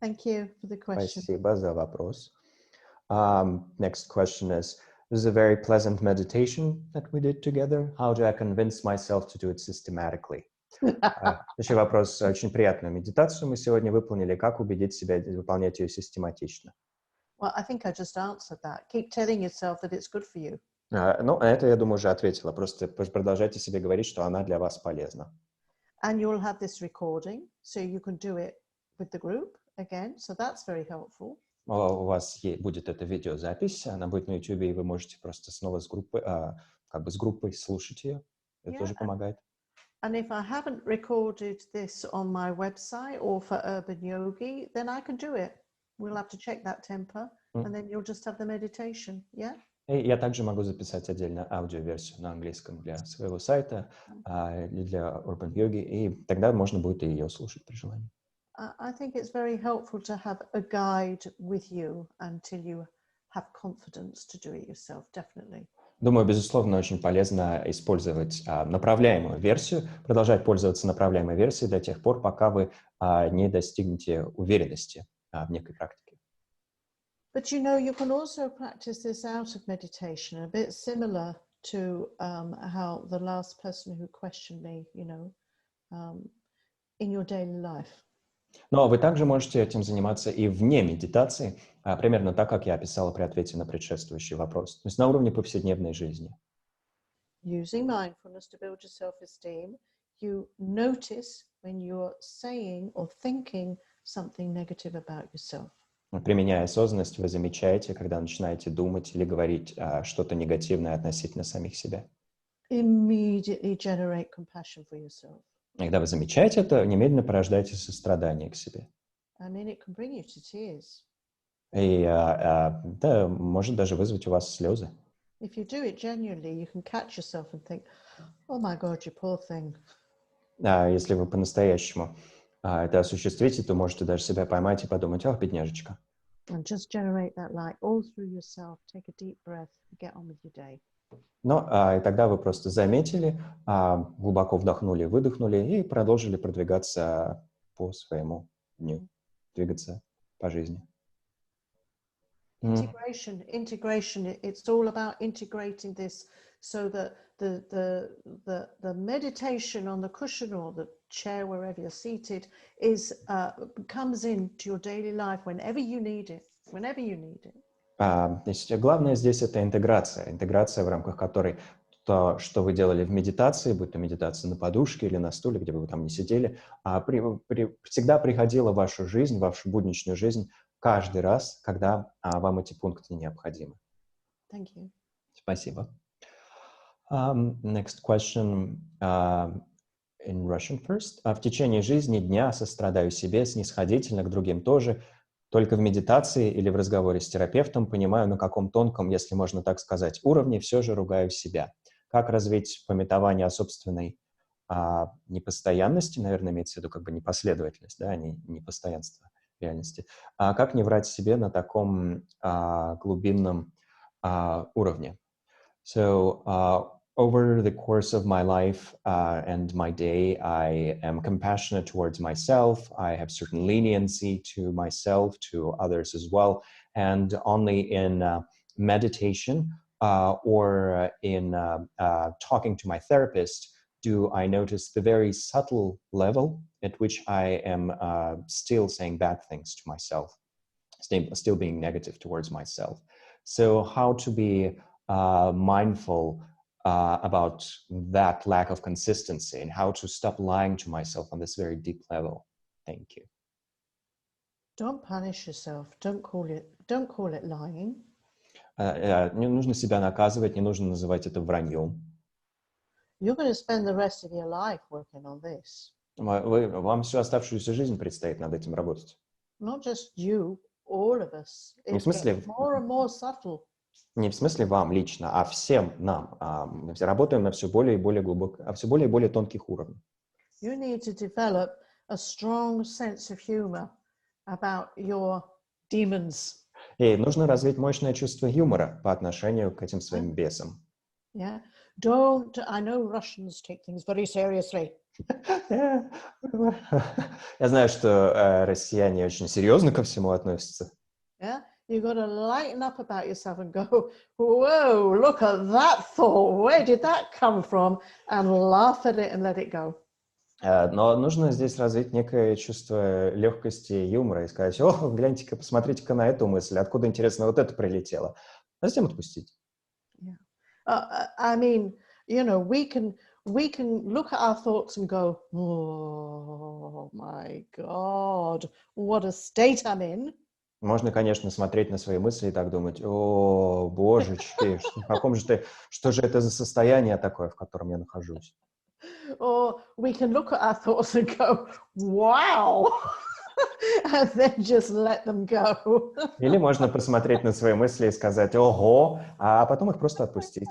Thank you for the question. Спасибо за вопрос. Next question is, this is a very pleasant meditation that we did together. How do I convince myself to do it systematically? Еще вопрос. Очень приятную медитацию мы сегодня выполнили. Как убедить себя выполнять ее систематично? Well, I think I just answered that. Keep telling yourself that it's good for you. Ну, это, я думаю, уже ответила. Просто продолжайте себе говорить, что она для вас полезна. And you'll have this recording, so you can do it with the group again. So that's very helpful. У вас будет эта видеозапись, она будет на YouTube, и вы можете просто снова с группой слушать ее. Это тоже помогает. And if I haven't recorded this on my website or for Urban Yogi, then I can do it. We'll have to check that temper, and then you'll just have the meditation, yeah? И я также могу записать отдельно аудиоверсию на английском для своего сайта, для Urban Yogi, и тогда можно будет и ее слушать при желании. I think it's very helpful to have a guide with you until you have confidence to do it yourself, definitely. Думаю, безусловно, очень полезно использовать направляемую версию, продолжать пользоваться направляемой версией до тех пор, пока вы не достигнете уверенности в некой практике. But you know, you can also practice this out of meditation, a bit similar to how the last person who questioned me, in your daily life. Но вы также можете этим заниматься и вне медитации, примерно так, как я описал при ответе на предшествующий вопрос, то есть на уровне повседневной жизни. Using mindfulness to build your self-esteem, you notice when you're saying or thinking something negative about yourself. Применяя осознанность, вы замечаете, когда начинаете думать или говорить что-то негативное относительно самих себя. Immediately generate compassion for yourself. Когда вы замечаете это, немедленно порождаете сострадание к себе. I mean, it can bring you to tears. И это может даже вызвать у вас слезы. If you do it genuinely, you can catch yourself and think, oh my God, you poor thing. Если вы по-настоящему это осуществите, то можете даже себя поймать и подумать, ах, бедняжечка. And just generate that light all through yourself. Take a deep breath, get on with your day. И тогда вы просто заметили, глубоко вдохнули, выдохнули и продолжили продвигаться по своему дню, двигаться по жизни. Integration, it's all about integrating this so that the meditation on the cushion or the chair, wherever you're seated, comes into your daily life whenever you need it. То есть главное здесь это интеграция, в рамках которой то, что вы делали в медитации, будь то медитация на подушке или на стуле, где бы вы там ни сидели, всегда приходила в вашу жизнь, в вашу будничную жизнь каждый раз, когда вам эти пункты необходимы. Thank you. Спасибо. Next question in Russian first. В течение жизни дня сострадаю себе, снисходительно к другим тоже. Только в медитации или в разговоре с терапевтом понимаю, на каком тонком, если можно так сказать, уровне все же ругаю себя. Как развить памятование о собственной непостоянности, наверное, имеется в виду как бы непоследовательность, да, а не непостоянство реальности. Как не врать себе на таком глубинном уровне? So, over the course of my life and my day, I am compassionate towards myself. I have certain leniency to myself, to others as well. And only in meditation or in talking to my therapist do I notice the very subtle level at which I am still saying bad things to myself, still being negative towards myself. So how to be mindful about that lack of consistency and how to stop lying to myself on this very deep level. Thank you. Don't punish yourself. Don't call it lying. Не нужно себя наказывать, не нужно называть это враньем. You're going to spend the rest of your life working on this. Вам всю оставшуюся жизнь предстоит над этим работать. Not just you, all of us. Не в смысле, more and more subtle. Не в смысле вам лично, а всем нам. Мы работаем на все более и более глубоких, все более и более тонких уровнях. You need to develop a strong sense of humor about your demons. И нужно развить мощное чувство юмора по отношению к этим своим бесам. Yeah. I know Russians take things very seriously. Я знаю, что россияне очень серьезно ко всему относятся. Yeah. You've got to lighten up about yourself and go, whoa, look at that thought. Where did that come from? And laugh at it and let it go. Но нужно здесь развить некое чувство легкости и юмора и сказать, о, гляньте-ка, посмотрите-ка на эту мысль, откуда, интересно, вот это прилетело. А затем отпустить. Yeah. I mean, we can look at our thoughts and go, oh my God, what a state I'm in. Можно, конечно, смотреть на свои мысли и так думать, о, божечки, что же это за состояние такое, в котором я нахожусь? Or we can look at our thoughts and go, wow, and then just let them go. Или можно посмотреть на свои мысли и сказать, ого, а потом их просто отпустить.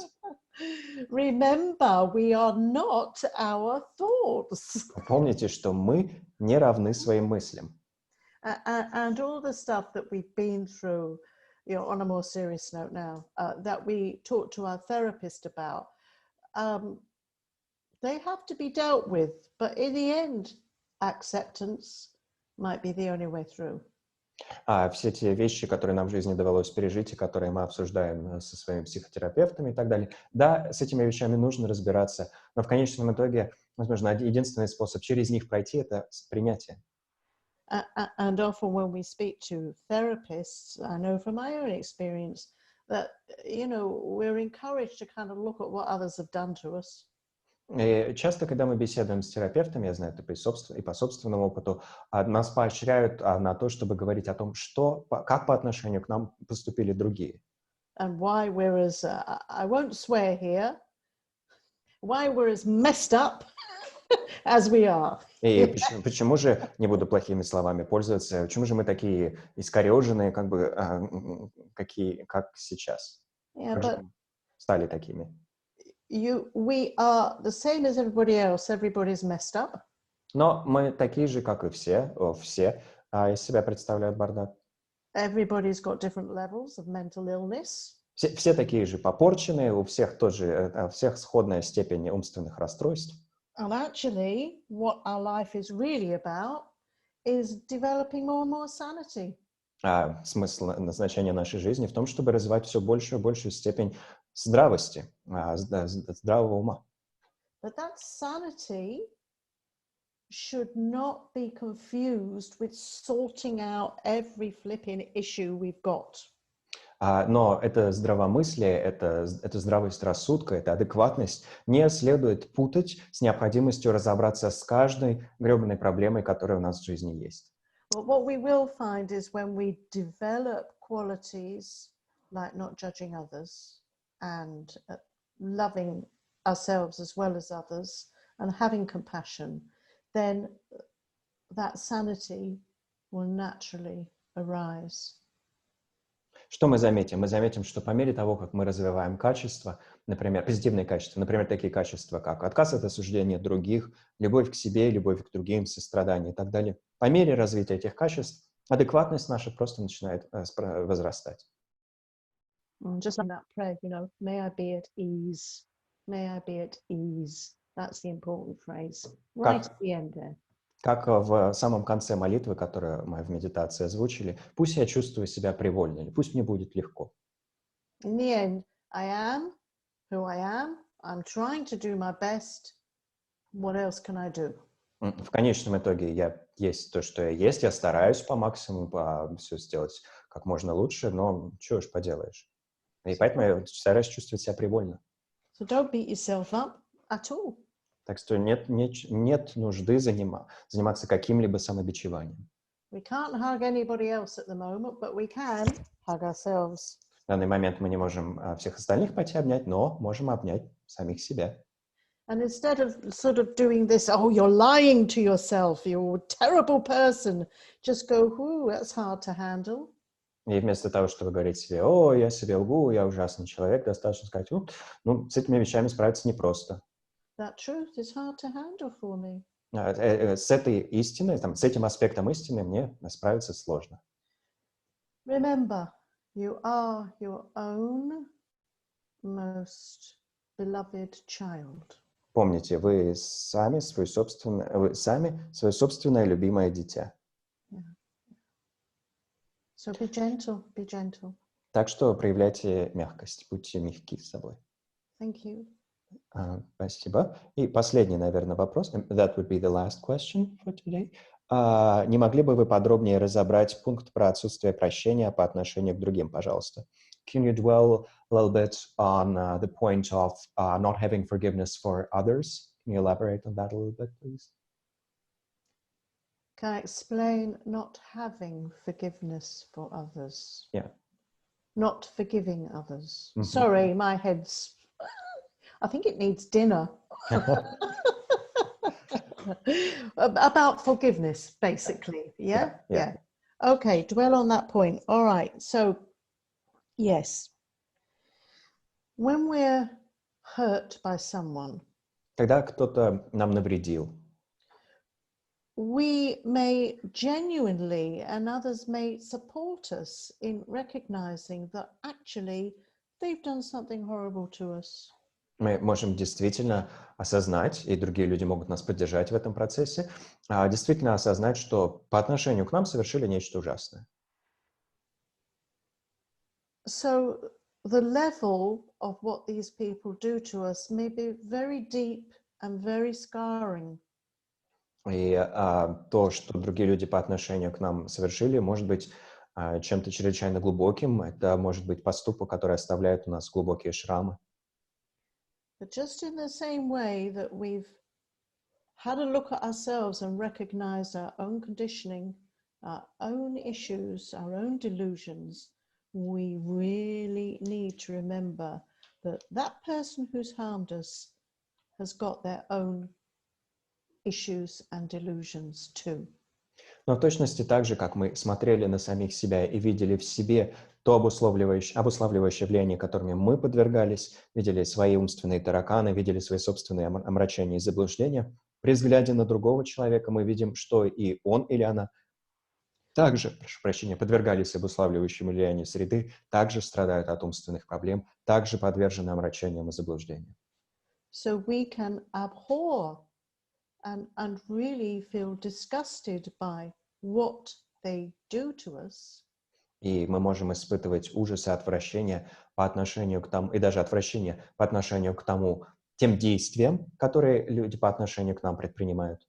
Remember, we are not our thoughts. Помните, что мы не равны своим мыслям. And all the stuff that we've been through, on a more serious note now, that we talk to our therapist about, they have to be dealt with. But in the end, acceptance might be the only way through. А все те вещи, которые нам в жизни довелось пережить и которые мы обсуждаем со своими психотерапевтами и так далее, да, с этими вещами нужно разбираться, но в конечном итоге, возможно, единственный способ через них пройти — это принятие. And often when we speak to therapists, I know from my own experience that, we're encouraged to kind of look at what others have done to us. И часто, когда мы беседуем с терапевтами, я знаю это и по собственному опыту, нас поощряют на то, чтобы говорить о том, как по отношению к нам поступили другие. And why we're as, I won't swear here, why we're as messed up as we are. И почему же, не буду плохими словами пользоваться, почему же мы такие искореженные, как сейчас? Yeah, Как же but мы стали такими? we are the same as everybody else. Everybody's messed up. Но мы такие же, как и все из себя представляют бардак. Everybody's got different levels of mental illness. Все такие же попорченные, у всех сходная степень умственных расстройств. And actually, what our life is really about is developing more and more sanity. Смысл, назначение нашей жизни в том, чтобы развивать все большую и большую степень здравости, здравого ума. But that sanity should not be confused with sorting out every flipping issue we've got. Но это здравомыслие, это здравость рассудка, это адекватность не следует путать с необходимостью разобраться с каждой гребаной проблемой, которая у нас в жизни есть. But what we will find is when we develop qualities like not judging others and loving ourselves as well as others and having compassion, then that sanity will naturally arise. Что мы заметим? Мы заметим, что по мере того, как мы развиваем качества, например, позитивные качества, например, такие качества, как отказ от осуждения других, любовь к себе, любовь к другим, сострадание и так далее, по мере развития этих качеств адекватность наша просто начинает возрастать. Just like that prayer, may I be at ease, may I be at ease. That's the important phrase. Right at the end there. Как в самом конце молитвы, которую мы в медитации озвучили, пусть я чувствую себя привольно, или пусть мне будет легко. In the end, I am who I am. I'm trying to do my best. What else can I do? В конечном итоге я есть то, что я есть, я стараюсь по максимуму все сделать как можно лучше, но чего уж поделаешь. И поэтому я стараюсь чувствовать себя привольно. So don't beat yourself up at all. Так что нет нужды заниматься каким-либо самобичеванием. We can't hug anybody else at the moment, but we can hug ourselves. В данный момент мы не можем всех остальных пойти обнять, но можем обнять самих себя. And instead of sort of doing this, oh, you're lying to yourself, you're a terrible person, just go, ooh, that's hard to handle. И вместо того, чтобы говорить себе, о, я себе лгу, я ужасный человек, достаточно сказать, с этими вещами справиться непросто. That truth is hard to handle for me. С этой истиной, с этим аспектом истины мне справиться сложно. Remember, you are your own most beloved child. Помните, вы сами свое собственное любимое дитя. Yeah. So be gentle, be gentle. Так что проявляйте мягкость, будьте мягки с собой. Thank you. Спасибо. И последний, наверное, вопрос. That would be the last question for today. Не могли бы вы подробнее разобрать пункт про отсутствие прощения по отношению к другим, пожалуйста? Can you dwell a little bit on the point of not having forgiveness for others? Can you elaborate on that a little bit, please? Can I explain not having forgiveness for others? Yeah. Not forgiving others. Mm-hmm. Sorry, my head's... I think it needs dinner. About forgiveness, basically. Yeah? Okay, dwell on that point. All right. So, yes. When we're hurt by someone, когда кто-то нам навредил, we may genuinely, and others may support us in recognizing that actually they've done something horrible to us. Мы можем действительно осознать, и другие люди могут нас поддержать в этом процессе, действительно осознать, что по отношению к нам совершили нечто ужасное. So the level of what these people do to us may be very deep and very scarring. И то, что другие люди по отношению к нам совершили, может быть чем-то чрезвычайно глубоким. Это может быть поступок, который оставляет у нас глубокие шрамы. But just in the same way that we've had a look at ourselves and recognized our own conditioning, our own issues, our own delusions, we really need to remember that that person who's harmed us has got their own issues and delusions too. Но в точности так же, как мы смотрели на самих себя и видели в себе то обуславливающее влияние, которыми мы подвергались, видели свои умственные тараканы, видели свои собственные омрачения и заблуждения, при взгляде на другого человека мы видим, что и он или она также, прошу прощения, подвергались обуславливающему влиянию среды, также страдают от умственных проблем, также подвержены омрачениям и заблуждениям. So we can abhor and really feel disgusted by what they do to us. И мы можем испытывать ужас и отвращение по отношению к тому, и даже отвращение по отношению к тому, тем действиям, которые люди по отношению к нам предпринимают.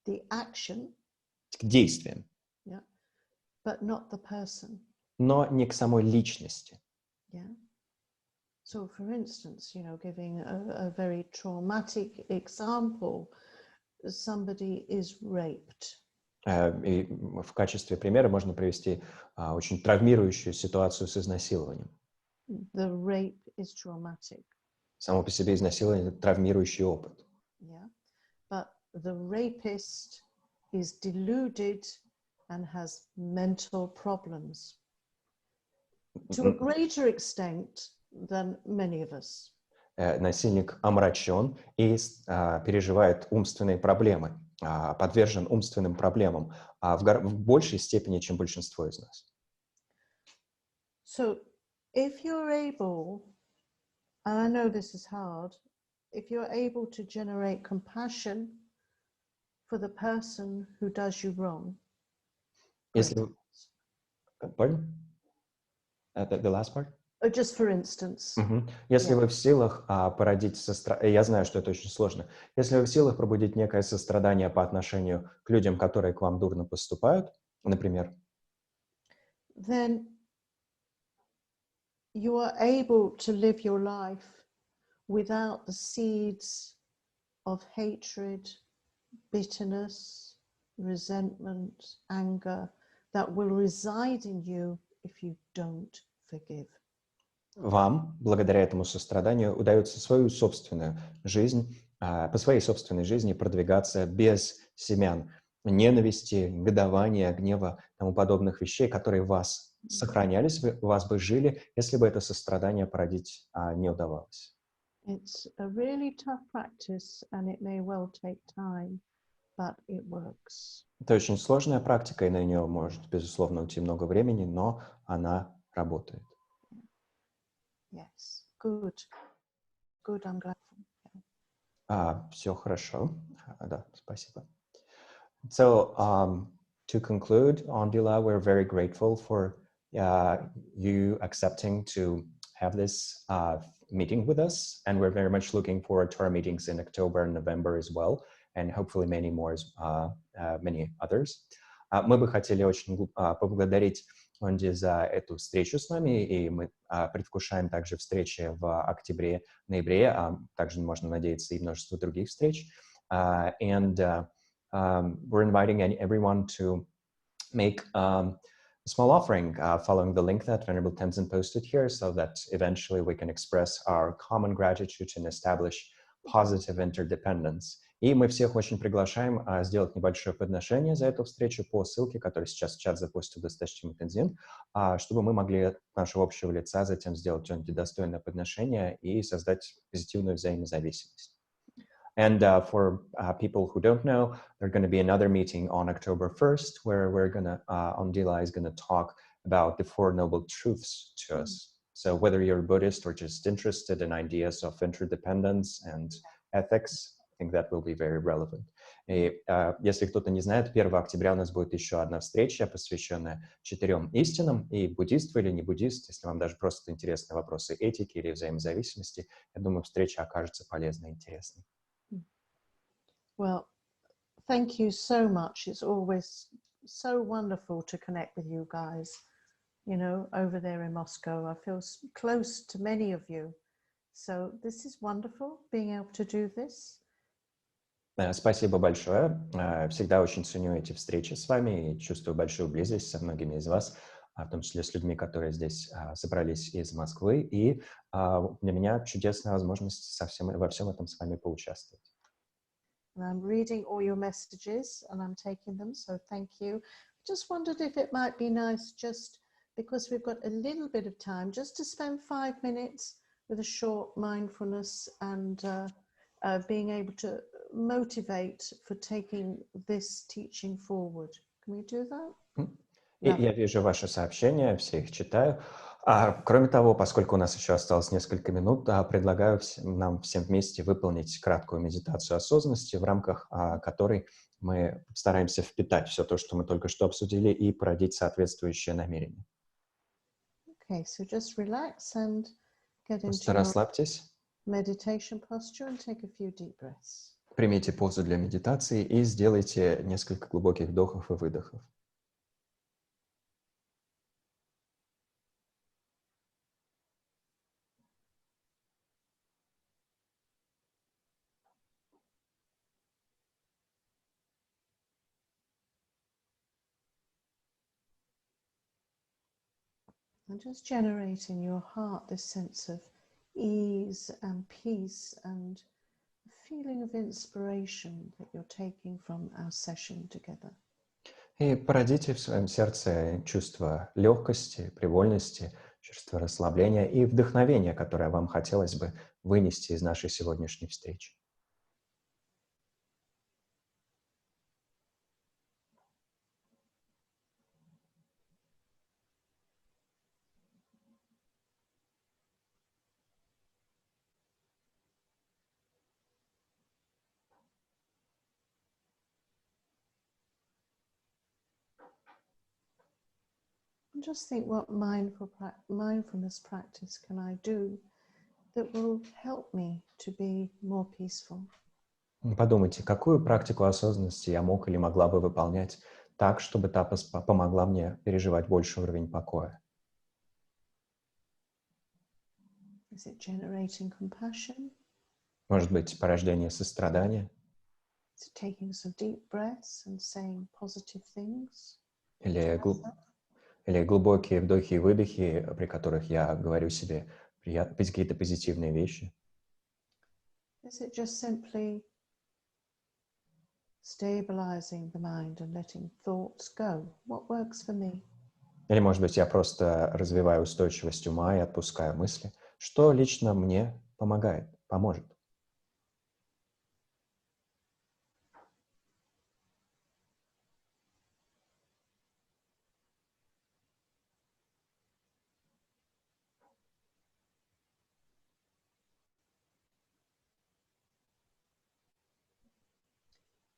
The action, К действиям, yeah, but not the person. но не к самой личности. Yeah. So, for instance, giving a very traumatic example, somebody is raped. И в качестве примера можно привести очень травмирующую ситуацию с изнасилованием. The rape is traumatic. Само по себе изнасилование — это травмирующий опыт. Yeah. But the rapist is deluded and has mental problems to a greater extent than many of us. Насильник омрачен и переживает умственные проблемы, подвержен умственным проблемам в большей степени, чем большинство из нас. So if you're able, and I know this is hard, if you're able to generate compassion for the person who does you wrong. Если... Pardon? The last part? Just for instance. Если вы в силах породить сострадание, я знаю, что это очень сложно, если вы в силах пробудить некое сострадание по отношению к людям, которые к вам дурно поступают, например, then you are able to live your life without the seeds of hatred, bitterness, resentment, anger that will reside in you if you don't forgive. Вам, благодаря этому состраданию, удается свою собственную жизнь, по своей собственной жизни продвигаться без семян ненависти, негодования, гнева, тому подобных вещей, которые в вас сохранялись, у вас бы жили, если бы это сострадание породить не удавалось. It's a really tough practice, and it may well take time, but it works. Это очень сложная практика, и на нее может, безусловно, уйти много времени, но она работает. Yes, good. Good, I'm glad. Все хорошо. Да, спасибо. So, to conclude, Ondila, we're very grateful for you accepting to have this meeting with us, and we're very much looking forward to our meetings in October and November as well, and hopefully many more, many others. Мы бы хотели очень поблагодарить Онди за эту встречу с нами, и мы предвкушаем также встречи в октябре, ноябре, также можно надеяться и множество других встреч. And we're inviting everyone to make a small offering following the link that Venerable Tenzin posted here, so that eventually we can express our common gratitude and establish positive interdependence. И мы всех очень приглашаем сделать небольшое подношение за эту встречу по ссылке, которую сейчас в чат запустил Достаточно Тензин, чтобы мы могли от нашего общего лица затем сделать что-нибудь достойное подношение и создать позитивную взаимозависимость. And for people who don't know, there's going to be another meeting on October 1st, where we're going to, Ondila is going to talk about the Four Noble Truths to us. So whether you're Buddhist or just interested in ideas of interdependence and ethics, think that will be very relevant. И если кто-то не знает, 1 октября у нас будет еще одна встреча, посвященная 4 истинам, и буддист вы или не буддист, если вам даже просто интересны вопросы этики или взаимозависимости, я думаю, встреча окажется полезной и интересной. Well, thank you so much. It's always so wonderful to connect with you guys, you know, over there in Moscow. I feel close to many of you. So this is wonderful, being able to do this. Спасибо большое. Всегда очень ценю эти встречи с вами и чувствую большую близость со многими из вас, в том числе с людьми, которые здесь собрались из Москвы. И для меня чудесная возможность во всем этом с вами поучаствовать. And I'm reading all your messages and I'm taking them, so thank you. Just wondered if it might be nice, just because we've got a little bit of time, just to spend 5 minutes with a short mindfulness and being able to motivate for taking this teaching forward. Can we do that? Я вижу ваши сообщения, все их читаю. Кроме того, поскольку у нас еще осталось несколько минут, предлагаю нам всем вместе выполнить краткую медитацию осознанности, в рамках которой мы стараемся впитать все то, что мы только что обсудили, и породить соответствующее намерение. Okay, so just relax and get Просто into расслабьтесь, meditation posture and take a few deep breaths. примите позу для медитации и сделайте несколько глубоких вдохов и выдохов. And just generate in your heart this sense of ease and peace and a feeling of inspiration that you're taking from our session together. И породите в своем сердце чувство легкости, привольности, чувство расслабления и вдохновения, которое вам хотелось бы вынести из нашей сегодняшней встречи. And just think, what mindfulness practice can I do that will help me to be more peaceful? Подумайте, какую практику осознанности я мог или могла бы выполнять так, чтобы та помогла мне переживать больший уровень покоя. Is it generating compassion? Может быть, порождение сострадания? Is it taking some deep breaths and saying positive things? Или глубокие вдохи и выдохи, при которых я говорю себе какие-то позитивные вещи? Is it just simply stabilizing the mind and letting thoughts go? What works for me? Или, может быть, я просто развиваю устойчивость ума и отпускаю мысли? Что лично мне поможет?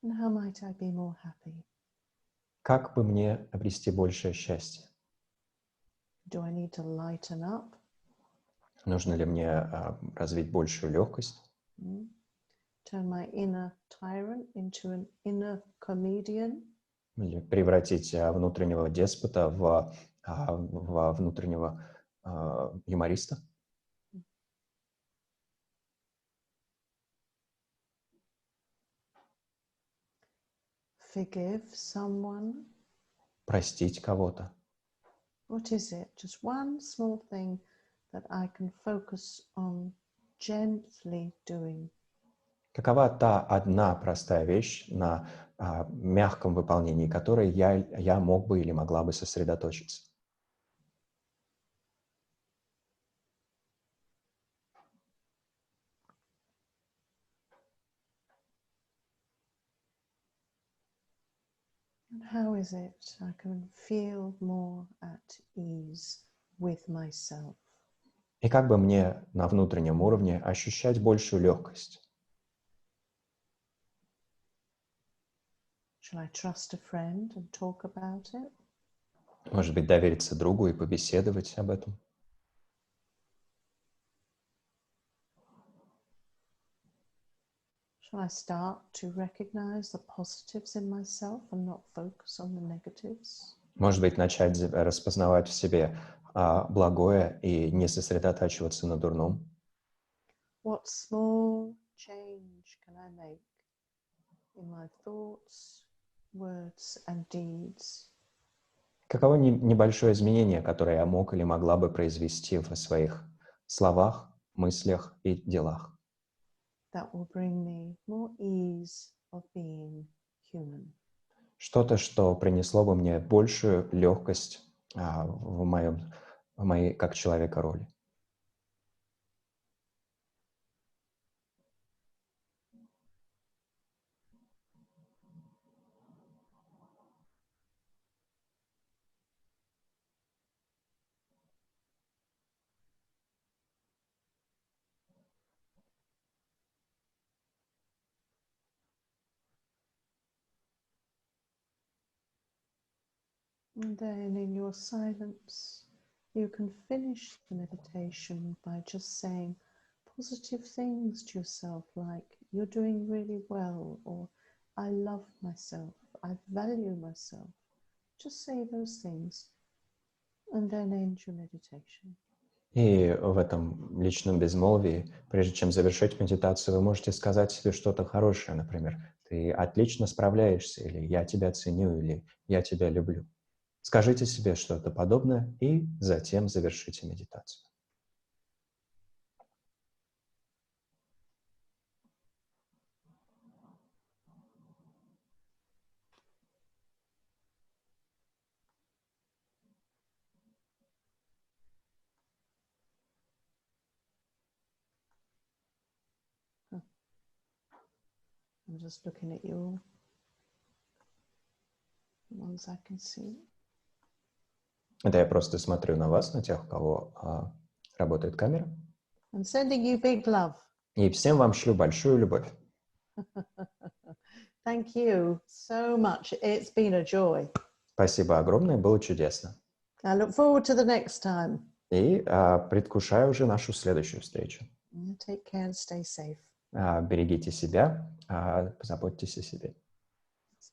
And how might I be more happy? Как бы мне обрести большее счастье? Do I need to lighten up? Нужно ли мне развить большую легкость? Turn my inner tyrant into an inner comedian? Или превратить внутреннего деспота в внутреннего юмориста? Forgive someone? Простить кого-то? What is it? Just one small thing that I can focus on gently doing. Какова та одна простая вещь, на мягком выполнении которой я мог бы или могла бы сосредоточиться? And how is it I can feel more at ease with myself? И как бы мне на внутреннем уровне ощущать большую легкость? Shall I trust a friend and talk about it? Может быть, довериться другу и побеседовать об этом? Shall I start to recognize the positives in myself and not focus on the negatives? Может быть, начать распознавать в себе благое и не сосредотачиваться на дурном? What small change can I make in my thoughts, words and deeds Каково небольшое изменение, которое я мог или могла бы произвести в своих словах, мыслях и делах? that will bring me more ease of being human? Что-то, что принесло бы мне большую легкость в моей как человека роли. And then in your silence, you can finish the meditation by just saying positive things to yourself, like you're doing really well, or I love myself, I value myself. Just say those things and then end your meditation. И в этом личном безмолвии, прежде чем завершить медитацию, вы можете сказать себе что-то хорошее, например, «Ты отлично справляешься», или «Я тебя ценю», или «Я тебя люблю». Скажите себе что-то подобное и затем завершите медитацию. I'm just looking at you, the ones I can see. Это я просто смотрю на вас, на тех, у кого работает камера. I'm sending you big love. И всем вам шлю большую любовь. Thank you so much. It's been a joy. Спасибо огромное, было чудесно. I look forward to the next time. И предвкушаю уже нашу следующую встречу. Take care and stay safe. Берегите себя, позаботьтесь о себе.